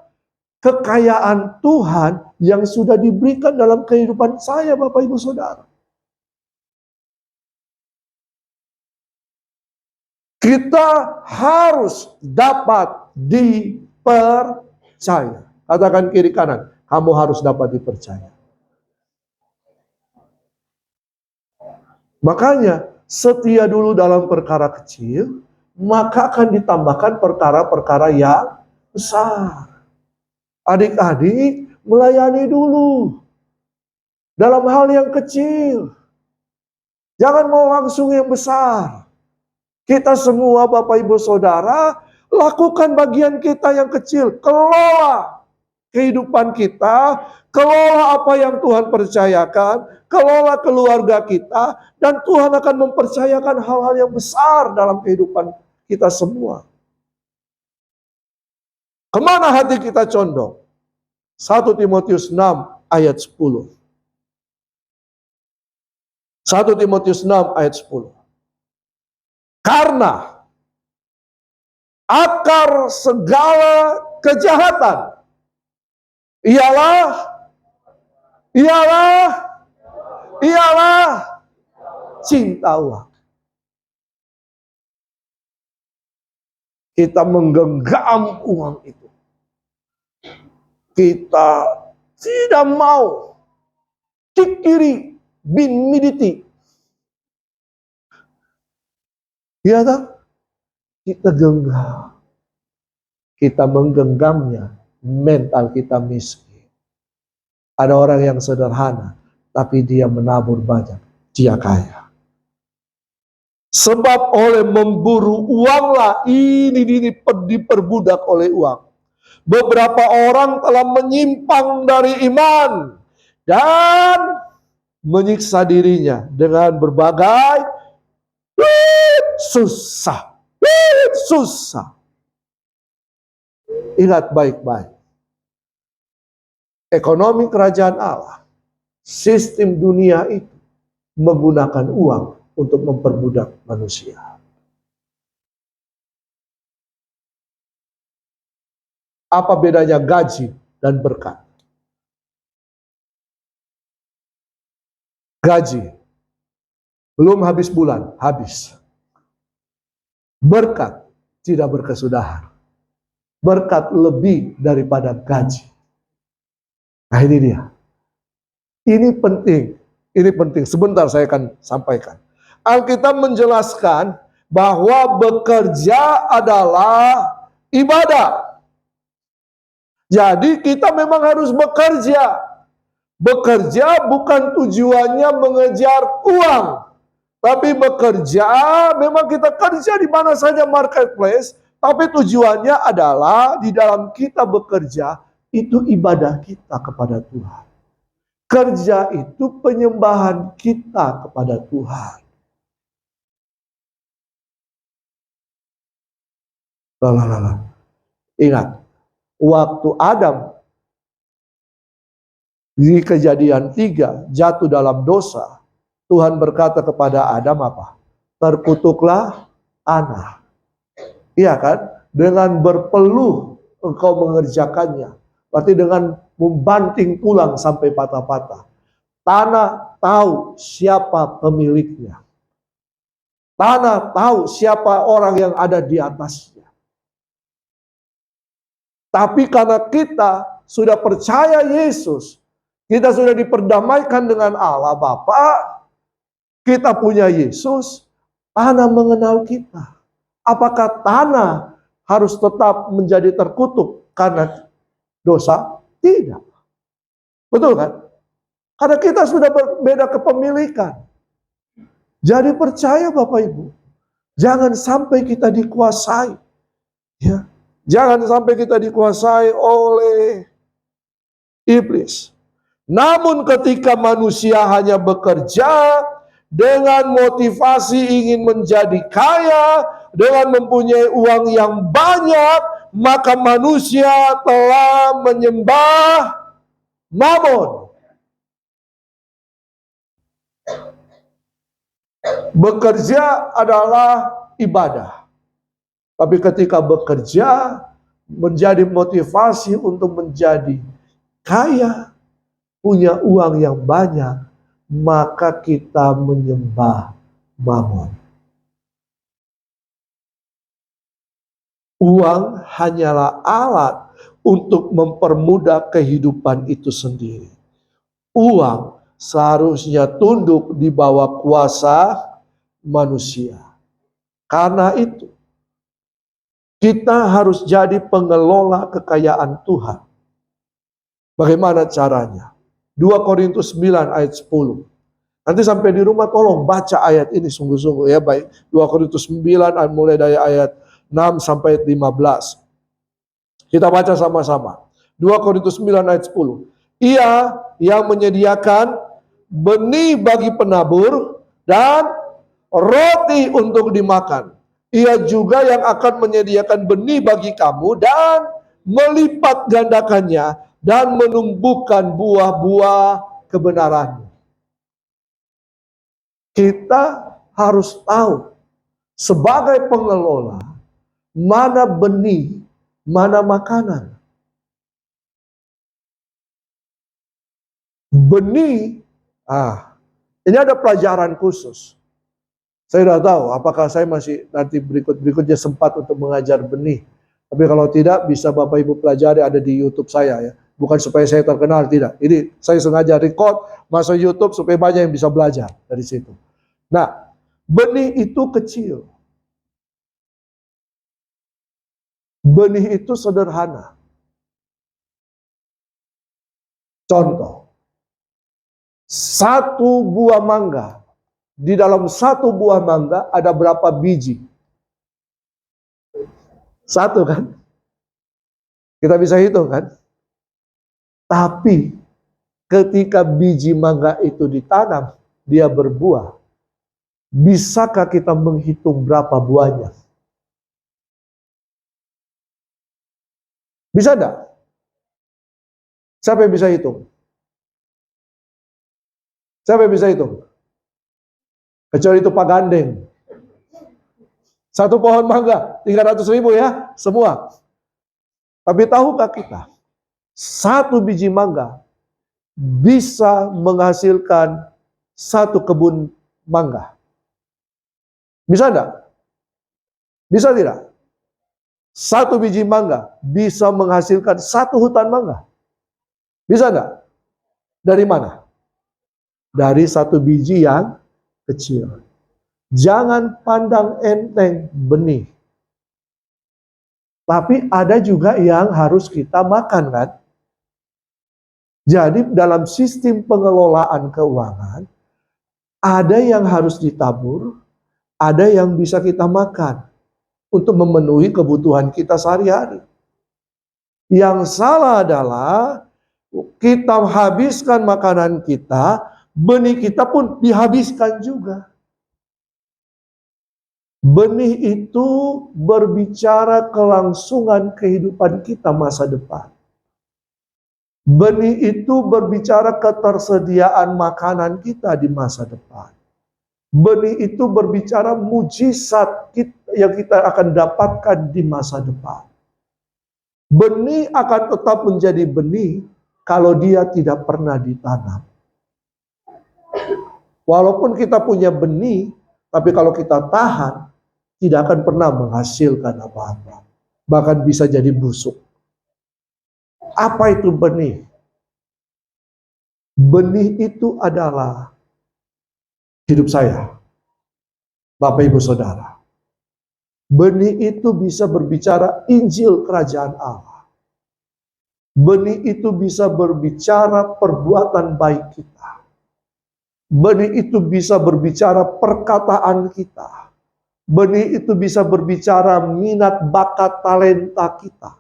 kekayaan Tuhan yang sudah diberikan dalam kehidupan saya, Bapak Ibu Saudara. Kita harus dapat dipercaya. Katakan kiri kanan, kamu harus dapat dipercaya. Makanya setia dulu dalam perkara kecil, maka akan ditambahkan perkara-perkara yang besar. Adik-adik, melayani dulu dalam hal yang kecil. Jangan mau langsung yang besar. Kita semua Bapak Ibu Saudara, lakukan bagian kita yang kecil. Kelola kehidupan kita, kelola apa yang Tuhan percayakan, kelola keluarga kita, dan Tuhan akan mempercayakan hal-hal yang besar dalam kehidupan kita semua. Kemana hati kita condong? 1 Timotius 6 ayat 10. 1 Timotius 6 ayat 10. Karena akar segala kejahatan ialah cinta uang. Kita menggenggam uang itu. Kita tidak mau kikiri bin miditi. Ya tak? Kita genggam. Kita menggenggamnya. Mental kita miskin. Ada orang yang sederhana, tapi dia menabur banyak. Dia kaya. Sebab oleh memburu uanglah ini diperbudak oleh uang. Beberapa orang telah menyimpang dari iman dan menyiksa dirinya dengan berbagai susah. Ingat baik-baik. Ekonomi kerajaan Allah, sistem dunia itu menggunakan uang untuk memperbudak manusia. Apa bedanya gaji dan berkat? Gaji belum habis bulan, habis. Berkat tidak berkesudahan. Berkat lebih daripada gaji. Nah ini dia. Ini penting. Sebentar saya akan sampaikan. Alkitab menjelaskan bahwa bekerja adalah ibadah. Jadi kita memang harus bekerja. Bekerja bukan tujuannya mengejar uang. Tapi bekerja, memang kita kerja di mana saja marketplace. Tapi tujuannya adalah di dalam kita bekerja, itu ibadah kita kepada Tuhan. Kerja itu penyembahan kita kepada Tuhan. Ingat, waktu Adam di Kejadian 3 jatuh dalam dosa, Tuhan berkata kepada Adam apa? Terkutuklah tanah. Iya kan? Dengan berpeluh engkau mengerjakannya. Berarti dengan membanting tulang sampai patah-patah. Tanah tahu siapa pemiliknya. Tanah tahu siapa orang yang ada di atasnya. Tapi karena kita sudah percaya Yesus, kita sudah diperdamaikan dengan Allah Bapa, kita punya Yesus, tanah mengenal kita. Apakah tanah harus tetap menjadi terkutuk karena dosa? Tidak. Betul kan? Karena kita sudah berbeda kepemilikan. Jadi percaya Bapak Ibu. Jangan sampai kita dikuasai. Ya. Jangan sampai kita dikuasai oleh iblis. Namun ketika manusia hanya bekerja dengan motivasi ingin menjadi kaya, dengan mempunyai uang yang banyak, maka manusia telah menyembah Mamon. Bekerja adalah ibadah. Tapi ketika bekerja menjadi motivasi untuk menjadi kaya, punya uang yang banyak, maka kita menyembah Mamon. Uang hanyalah alat untuk mempermudah kehidupan itu sendiri. Uang seharusnya tunduk di bawah kuasa manusia. Karena itu, kita harus jadi pengelola kekayaan Tuhan. Bagaimana caranya? 2 Korintus 9 ayat 10. Nanti sampai di rumah tolong baca ayat ini sungguh-sungguh ya, baik. 2 Korintus 9 mulai dari ayat 6 sampai 15. Kita baca sama-sama. 2 Korintus 9 ayat 10. Ia yang menyediakan benih bagi penabur dan roti untuk dimakan. Ia juga yang akan menyediakan benih bagi kamu dan melipat gandakannya dan menumbuhkan buah-buah kebenaran. Kita harus tahu sebagai pengelola mana benih, mana makanan. Benih, ini ada pelajaran khusus. Saya sudah tahu apakah saya masih nanti berikutnya sempat untuk mengajar benih. Tapi kalau tidak, bisa Bapak Ibu pelajari, ada di YouTube saya ya. Bukan supaya saya terkenal, tidak. Ini saya sengaja record, masuk YouTube supaya banyak yang bisa belajar dari situ. Nah, benih itu kecil. Benih itu sederhana. Contoh, satu buah mangga. Di dalam satu buah mangga ada berapa biji? Satu kan? Kita bisa hitung kan? Tapi ketika biji mangga itu ditanam, dia berbuah. Bisakah kita menghitung berapa buahnya? Bisa enggak? Siapa yang bisa hitung? Siapa yang bisa hitung? Kecuali itu Pak Gandeng. Satu pohon mangga, 300.000 ya, semua. Tapi tahukah kita? Satu biji mangga bisa menghasilkan satu kebun mangga. Bisa enggak? Bisa tidak? Satu biji mangga bisa menghasilkan satu hutan mangga. Bisa enggak? Dari mana? Dari satu biji yang kecil. Jangan pandang enteng benih. Tapi ada juga yang harus kita makan kan? Jadi dalam sistem pengelolaan keuangan, ada yang harus ditabur, ada yang bisa kita makan untuk memenuhi kebutuhan kita sehari-hari. Yang salah adalah kita habiskan makanan kita, benih kita pun dihabiskan juga. Benih itu berbicara kelangsungan kehidupan kita masa depan. Benih itu berbicara ketersediaan makanan kita di masa depan. Benih itu berbicara mujizat yang kita akan dapatkan di masa depan. Benih akan tetap menjadi benih kalau dia tidak pernah ditanam. Walaupun kita punya benih, tapi kalau kita tahan, tidak akan pernah menghasilkan apa-apa. Bahkan bisa jadi busuk. Apa itu benih? Benih itu adalah hidup saya, Bapak Ibu Saudara. Benih itu bisa berbicara Injil Kerajaan Allah. Benih itu bisa berbicara perbuatan baik kita. Benih itu bisa berbicara perkataan kita. Benih itu bisa berbicara minat, bakat, talenta kita.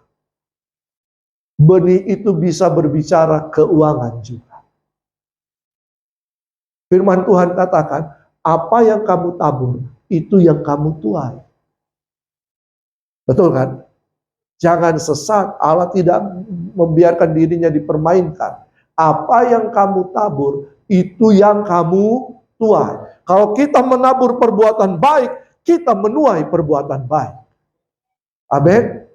Benih itu bisa berbicara keuangan juga. Firman Tuhan katakan, apa yang kamu tabur, itu yang kamu tuai. Betul kan? Jangan sesat, Allah tidak membiarkan dirinya dipermainkan. Apa yang kamu tabur, itu yang kamu tuai. Kalau kita menabur perbuatan baik, kita menuai perbuatan baik. Amin.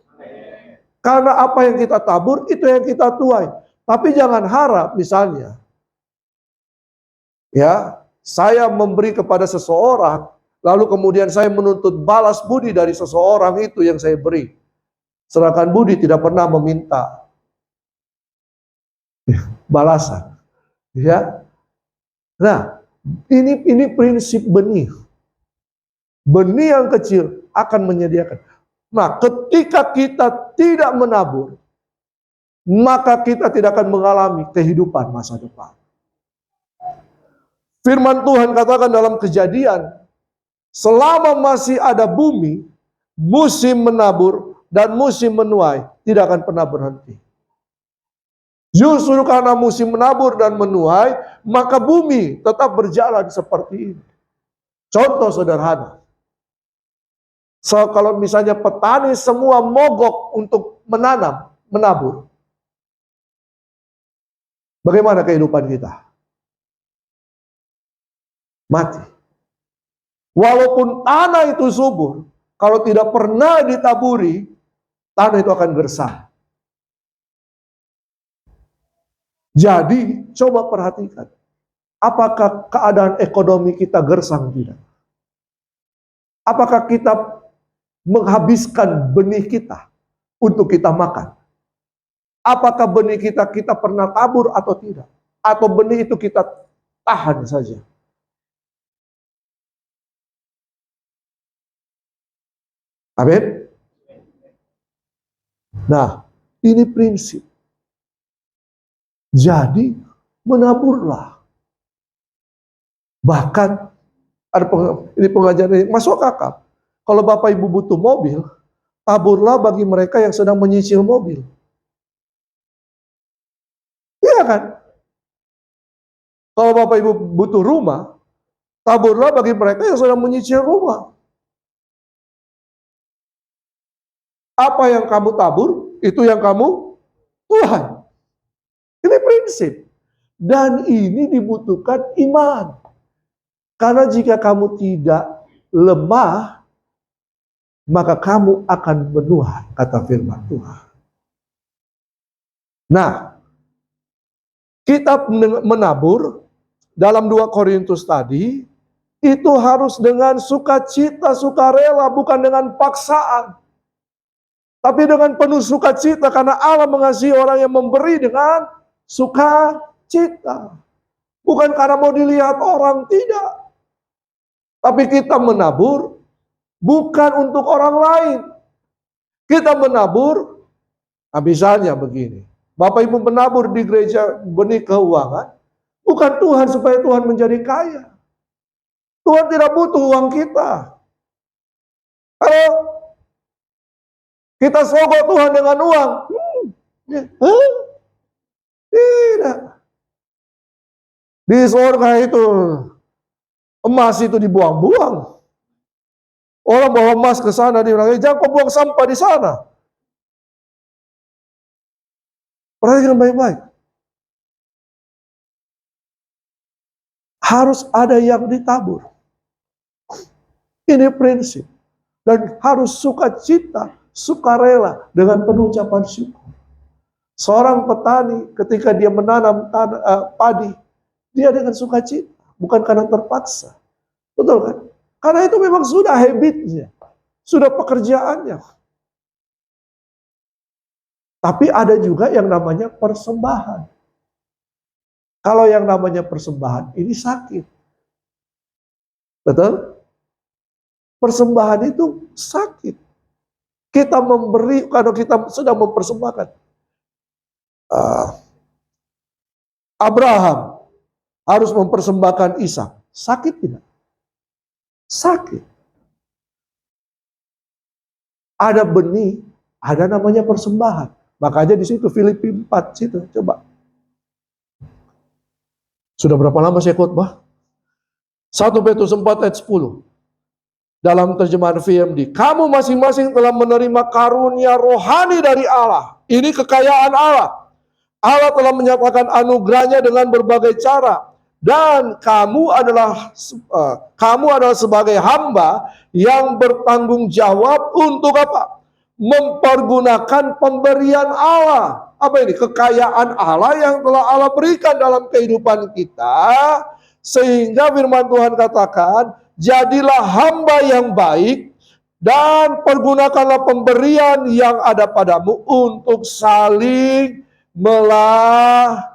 Karena apa yang kita tabur, itu yang kita tuai. Tapi jangan harap, misalnya, ya, saya memberi kepada seseorang, lalu kemudian saya menuntut balas budi dari seseorang itu yang saya beri. Sedangkan budi tidak pernah meminta balasan. Ya. Nah, ini prinsip benih. Benih yang kecil akan menyediakan. Nah, ketika kita tidak menabur, maka kita tidak akan mengalami kehidupan masa depan. Firman Tuhan katakan dalam Kejadian, selama masih ada bumi, musim menabur dan musim menuai tidak akan pernah berhenti. Justru karena musim menabur dan menuai, maka bumi tetap berjalan seperti ini. Contoh sederhana. So, kalau misalnya petani semua mogok untuk menanam, menabur, bagaimana kehidupan kita? Mati. Walaupun tanah itu subur, kalau tidak pernah ditaburi, tanah itu akan gersang. Jadi, coba perhatikan. Apakah keadaan ekonomi kita gersang tidak? Apakah kita menghabiskan benih kita untuk kita makan? Apakah benih kita pernah tabur atau tidak? Atau benih itu kita tahan saja? Amin. Nah, ini prinsip. Jadi, menaburlah. Bahkan, ini pengajaran masuk akal. Kalau Bapak Ibu butuh mobil, taburlah bagi mereka yang sedang menyicil mobil. Iya kan? Kalau Bapak Ibu butuh rumah, taburlah bagi mereka yang sedang menyicil rumah. Apa yang kamu tabur, itu yang kamu tuai. Ini prinsip. Dan ini dibutuhkan iman. Karena jika kamu tidak lemah, maka kamu akan menuai, kata firman Tuhan. Nah, kita menabur dalam 2 Korintus tadi, itu harus dengan sukacita, sukarela, bukan dengan paksaan. Tapi dengan penuh sukacita, karena Allah mengasihi orang yang memberi dengan sukacita. Bukan karena mau dilihat orang, tidak. Tapi kita menabur bukan untuk orang lain. Kita menabur, nah misalnya begini. Bapak Ibu menabur di gereja benih keuangan, bukan Tuhan supaya Tuhan menjadi kaya. Tuhan tidak butuh uang kita. Kalau kita sogok Tuhan dengan uang, tidak. Di surga itu, emas itu dibuang-buang. Orang bawa emas ke sana, dia bilang, jangan kau buang sampah di sana. Perhatikan baik-baik. Harus ada yang ditabur. Ini prinsip. Dan harus sukacita, sukarela dengan penuh ucapan syukur. Seorang petani ketika dia menanam padi, dia dengan sukacita, bukan karena terpaksa. Betul kan? Karena itu memang sudah habitnya, sudah pekerjaannya. Tapi ada juga yang namanya persembahan. Kalau yang namanya persembahan ini sakit. Betul? Persembahan itu sakit. Kita memberi, kalau kita sedang mempersembahkan. Abraham harus mempersembahkan Ishak. Sakit tidak? Sakit. ada benih, ada namanya persembahan. Makanya di situ Filipi 4 situ, coba. Sudah berapa lama saya khotbah? 1 Petrus 4 ayat 10. Dalam terjemahan VMD, kamu masing-masing telah menerima karunia rohani dari Allah. Ini kekayaan Allah. Allah telah menyatakan anugerahnya dengan berbagai cara. Dan kamu adalah sebagai hamba yang bertanggung jawab untuk apa? Mempergunakan pemberian Allah. Apa ini? Kekayaan Allah yang telah Allah berikan dalam kehidupan kita. Sehingga firman Tuhan katakan, jadilah hamba yang baik dan pergunakanlah pemberian yang ada padamu untuk saling melayani.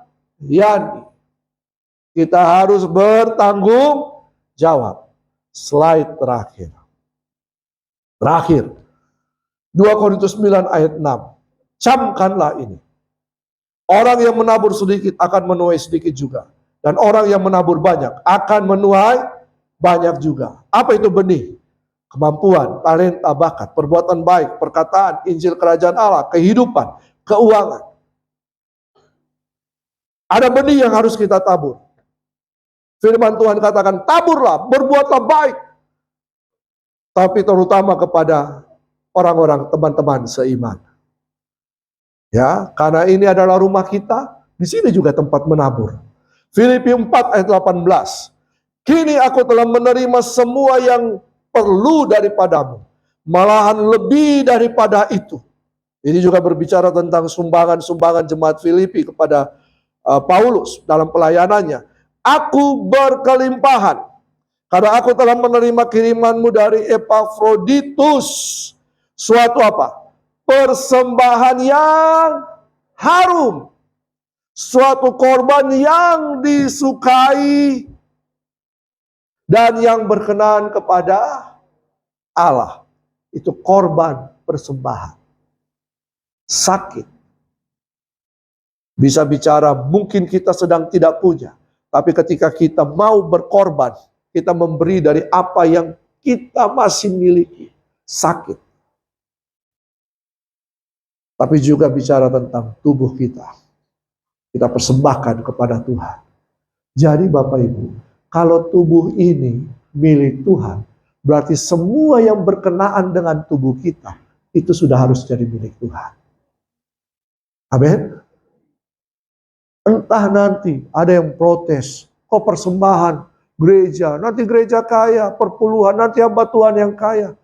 Kita harus bertanggung jawab. Slide terakhir. 2 Korintus 9 ayat 6. Camkanlah ini. Orang yang menabur sedikit akan menuai sedikit juga. Dan orang yang menabur banyak akan menuai banyak juga. Apa itu benih? Kemampuan, talenta, bakat, perbuatan baik, perkataan, Injil Kerajaan Allah, kehidupan, keuangan. Ada benih yang harus kita tabur. Firman Tuhan katakan, taburlah, berbuatlah baik. Tapi terutama kepada orang-orang, teman-teman seiman. Ya, karena ini adalah rumah kita, di sini juga tempat menabur. Filipi 4 ayat 18. Kini aku telah menerima semua yang perlu daripadamu, malahan lebih daripada itu. Ini juga berbicara tentang sumbangan-sumbangan jemaat Filipi kepada Paulus dalam pelayanannya. Aku berkelimpahan karena aku telah menerima kirimanmu dari Epafroditus. Suatu apa? Persembahan yang harum. Suatu korban yang disukai dan yang berkenan kepada Allah. Itu korban persembahan. Sakit. Bisa bicara mungkin kita sedang tidak punya. Tapi ketika kita mau berkorban, kita memberi dari apa yang kita masih miliki. Sakit. Tapi juga bicara tentang tubuh kita. Kita persembahkan kepada Tuhan. Jadi Bapak Ibu, kalau tubuh ini milik Tuhan, berarti semua yang berkenaan dengan tubuh kita, itu sudah harus jadi milik Tuhan. Amin. Entah nanti ada yang protes, kok persembahan gereja, nanti gereja kaya, perpuluhan, nanti hamba Tuhan yang kaya.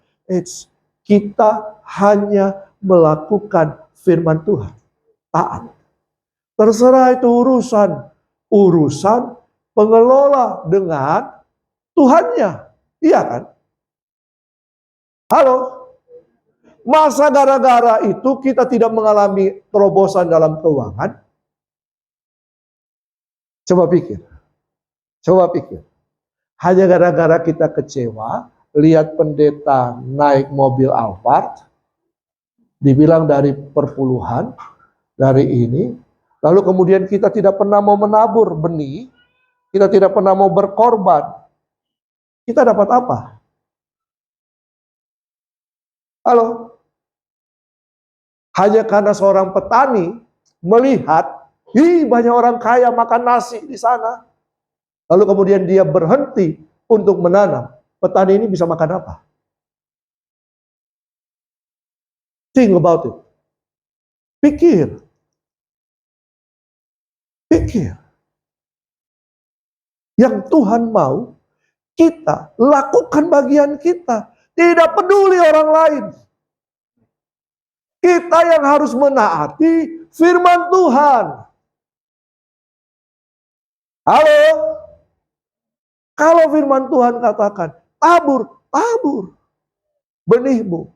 Kita hanya melakukan firman Tuhan. Taat. Terserah itu urusan pengelola dengan Tuhannya. Iya kan? Halo? Masa gara-gara itu kita tidak mengalami terobosan dalam keuangan? Coba pikir. Hanya gara-gara kita kecewa, lihat pendeta naik mobil Alphard, dibilang dari perpuluhan, dari ini, lalu kemudian kita tidak pernah mau menabur benih, kita tidak pernah mau berkorban. Kita dapat apa? Halo? Hanya karena seorang petani melihat, banyak orang kaya makan nasi di sana. Lalu kemudian dia berhenti untuk menanam. Petani ini bisa makan apa? Think about it. Pikir. Yang Tuhan mau, kita lakukan bagian kita. Tidak peduli orang lain. Kita yang harus menaati firman Tuhan. Halo? Kalau firman Tuhan katakan, tabur benihmu.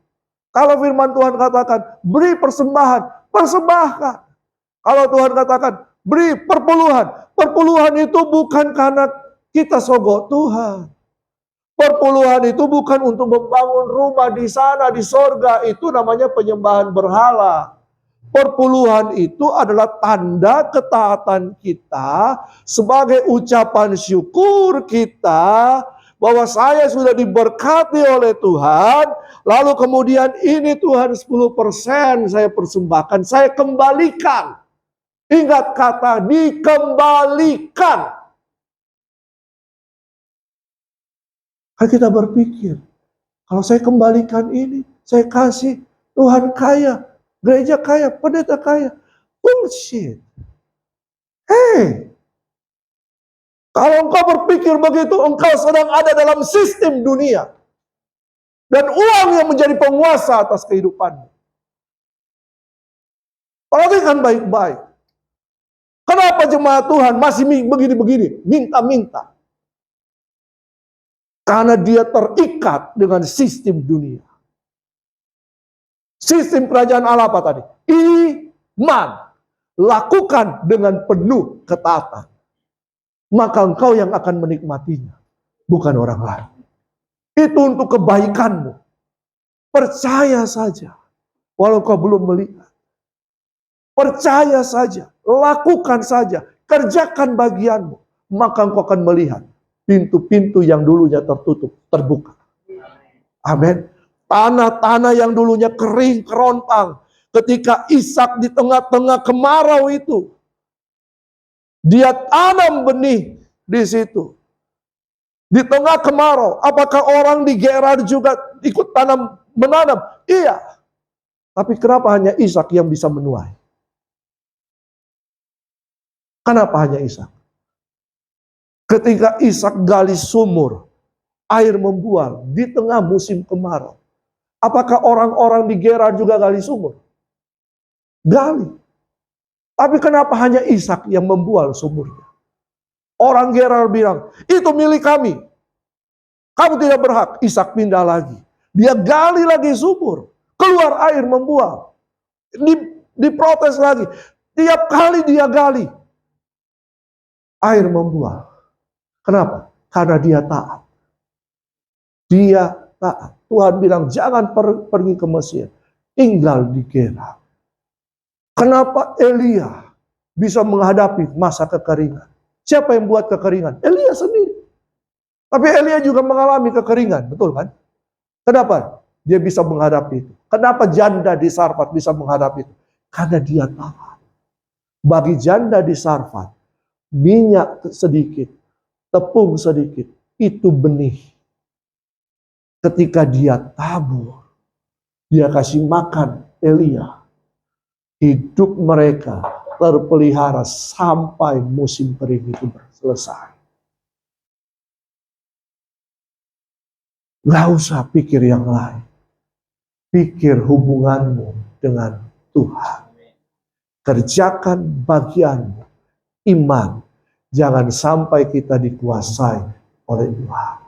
Kalau firman Tuhan katakan, beri persembahan, persembahkan. Kalau Tuhan katakan, beri perpuluhan itu bukan karena kita sogok Tuhan. Perpuluhan itu bukan untuk membangun rumah di sana, di sorga. Itu namanya penyembahan berhala. Perpuluhan itu adalah tanda ketaatan kita sebagai ucapan syukur kita bahwa saya sudah diberkati oleh Tuhan, lalu kemudian ini Tuhan 10% saya persembahkan, saya kembalikan. Ingat kata dikembalikan. Kan kita berpikir, kalau saya kembalikan ini, saya kasih, Tuhan kaya, gereja kaya, pendeta kaya. Bullshit. Hey, kalau engkau berpikir begitu, engkau sedang ada dalam sistem dunia. Dan uang yang menjadi penguasa atas kehidupanmu. Perhatikan baik-baik. Kenapa jemaat Tuhan masih begini-begini? Minta-minta. Karena dia terikat dengan sistem dunia. Sistem kerajaan Allah apa tadi? Iman. Lakukan dengan penuh ketaatan. Maka engkau yang akan menikmatinya. Bukan orang lain. Itu untuk kebaikanmu. Percaya saja. Walau kau belum melihat. Percaya saja. Lakukan saja. Kerjakan bagianmu. Maka engkau akan melihat. Pintu-pintu yang dulunya tertutup. Terbuka. Amin. Tanah-tanah yang dulunya kering, kerontang. Ketika Ishak di tengah-tengah kemarau itu. Dia tanam benih di situ. Di tengah kemarau, apakah orang di Gerar juga ikut menanam? Iya. Tapi kenapa hanya Ishak yang bisa menuai? Kenapa hanya Ishak? Ketika Ishak gali sumur, air membual di tengah musim kemarau. Apakah orang-orang di Gerar juga gali sumur? Gali. Tapi kenapa hanya Ishak yang membual sumurnya? Orang Gerar bilang, itu milik kami. Kamu tidak berhak. Ishak pindah lagi. Dia gali lagi sumur. Keluar air membual. Diprotes lagi. Tiap kali dia gali. Air membual. Kenapa? Karena dia taat. Dia taat. Tuhan bilang, jangan pergi ke Mesir. Tinggal di Gerar. Kenapa Elia bisa menghadapi masa kekeringan? Siapa yang buat kekeringan? Elia sendiri. Tapi Elia juga mengalami kekeringan, betul kan? Kenapa dia bisa menghadapi itu? Kenapa janda di Sarfat bisa menghadapi itu? Karena dia taat. Bagi janda di Sarfat, minyak sedikit, tepung sedikit, itu benih. Ketika dia tabur, dia kasih makan Elia. Hidup mereka terpelihara sampai musim kering itu selesai. Gak usah pikir yang lain. Pikir hubunganmu dengan Tuhan. Kerjakan bagianmu. Iman. Jangan sampai kita dikuasai oleh Tuhan.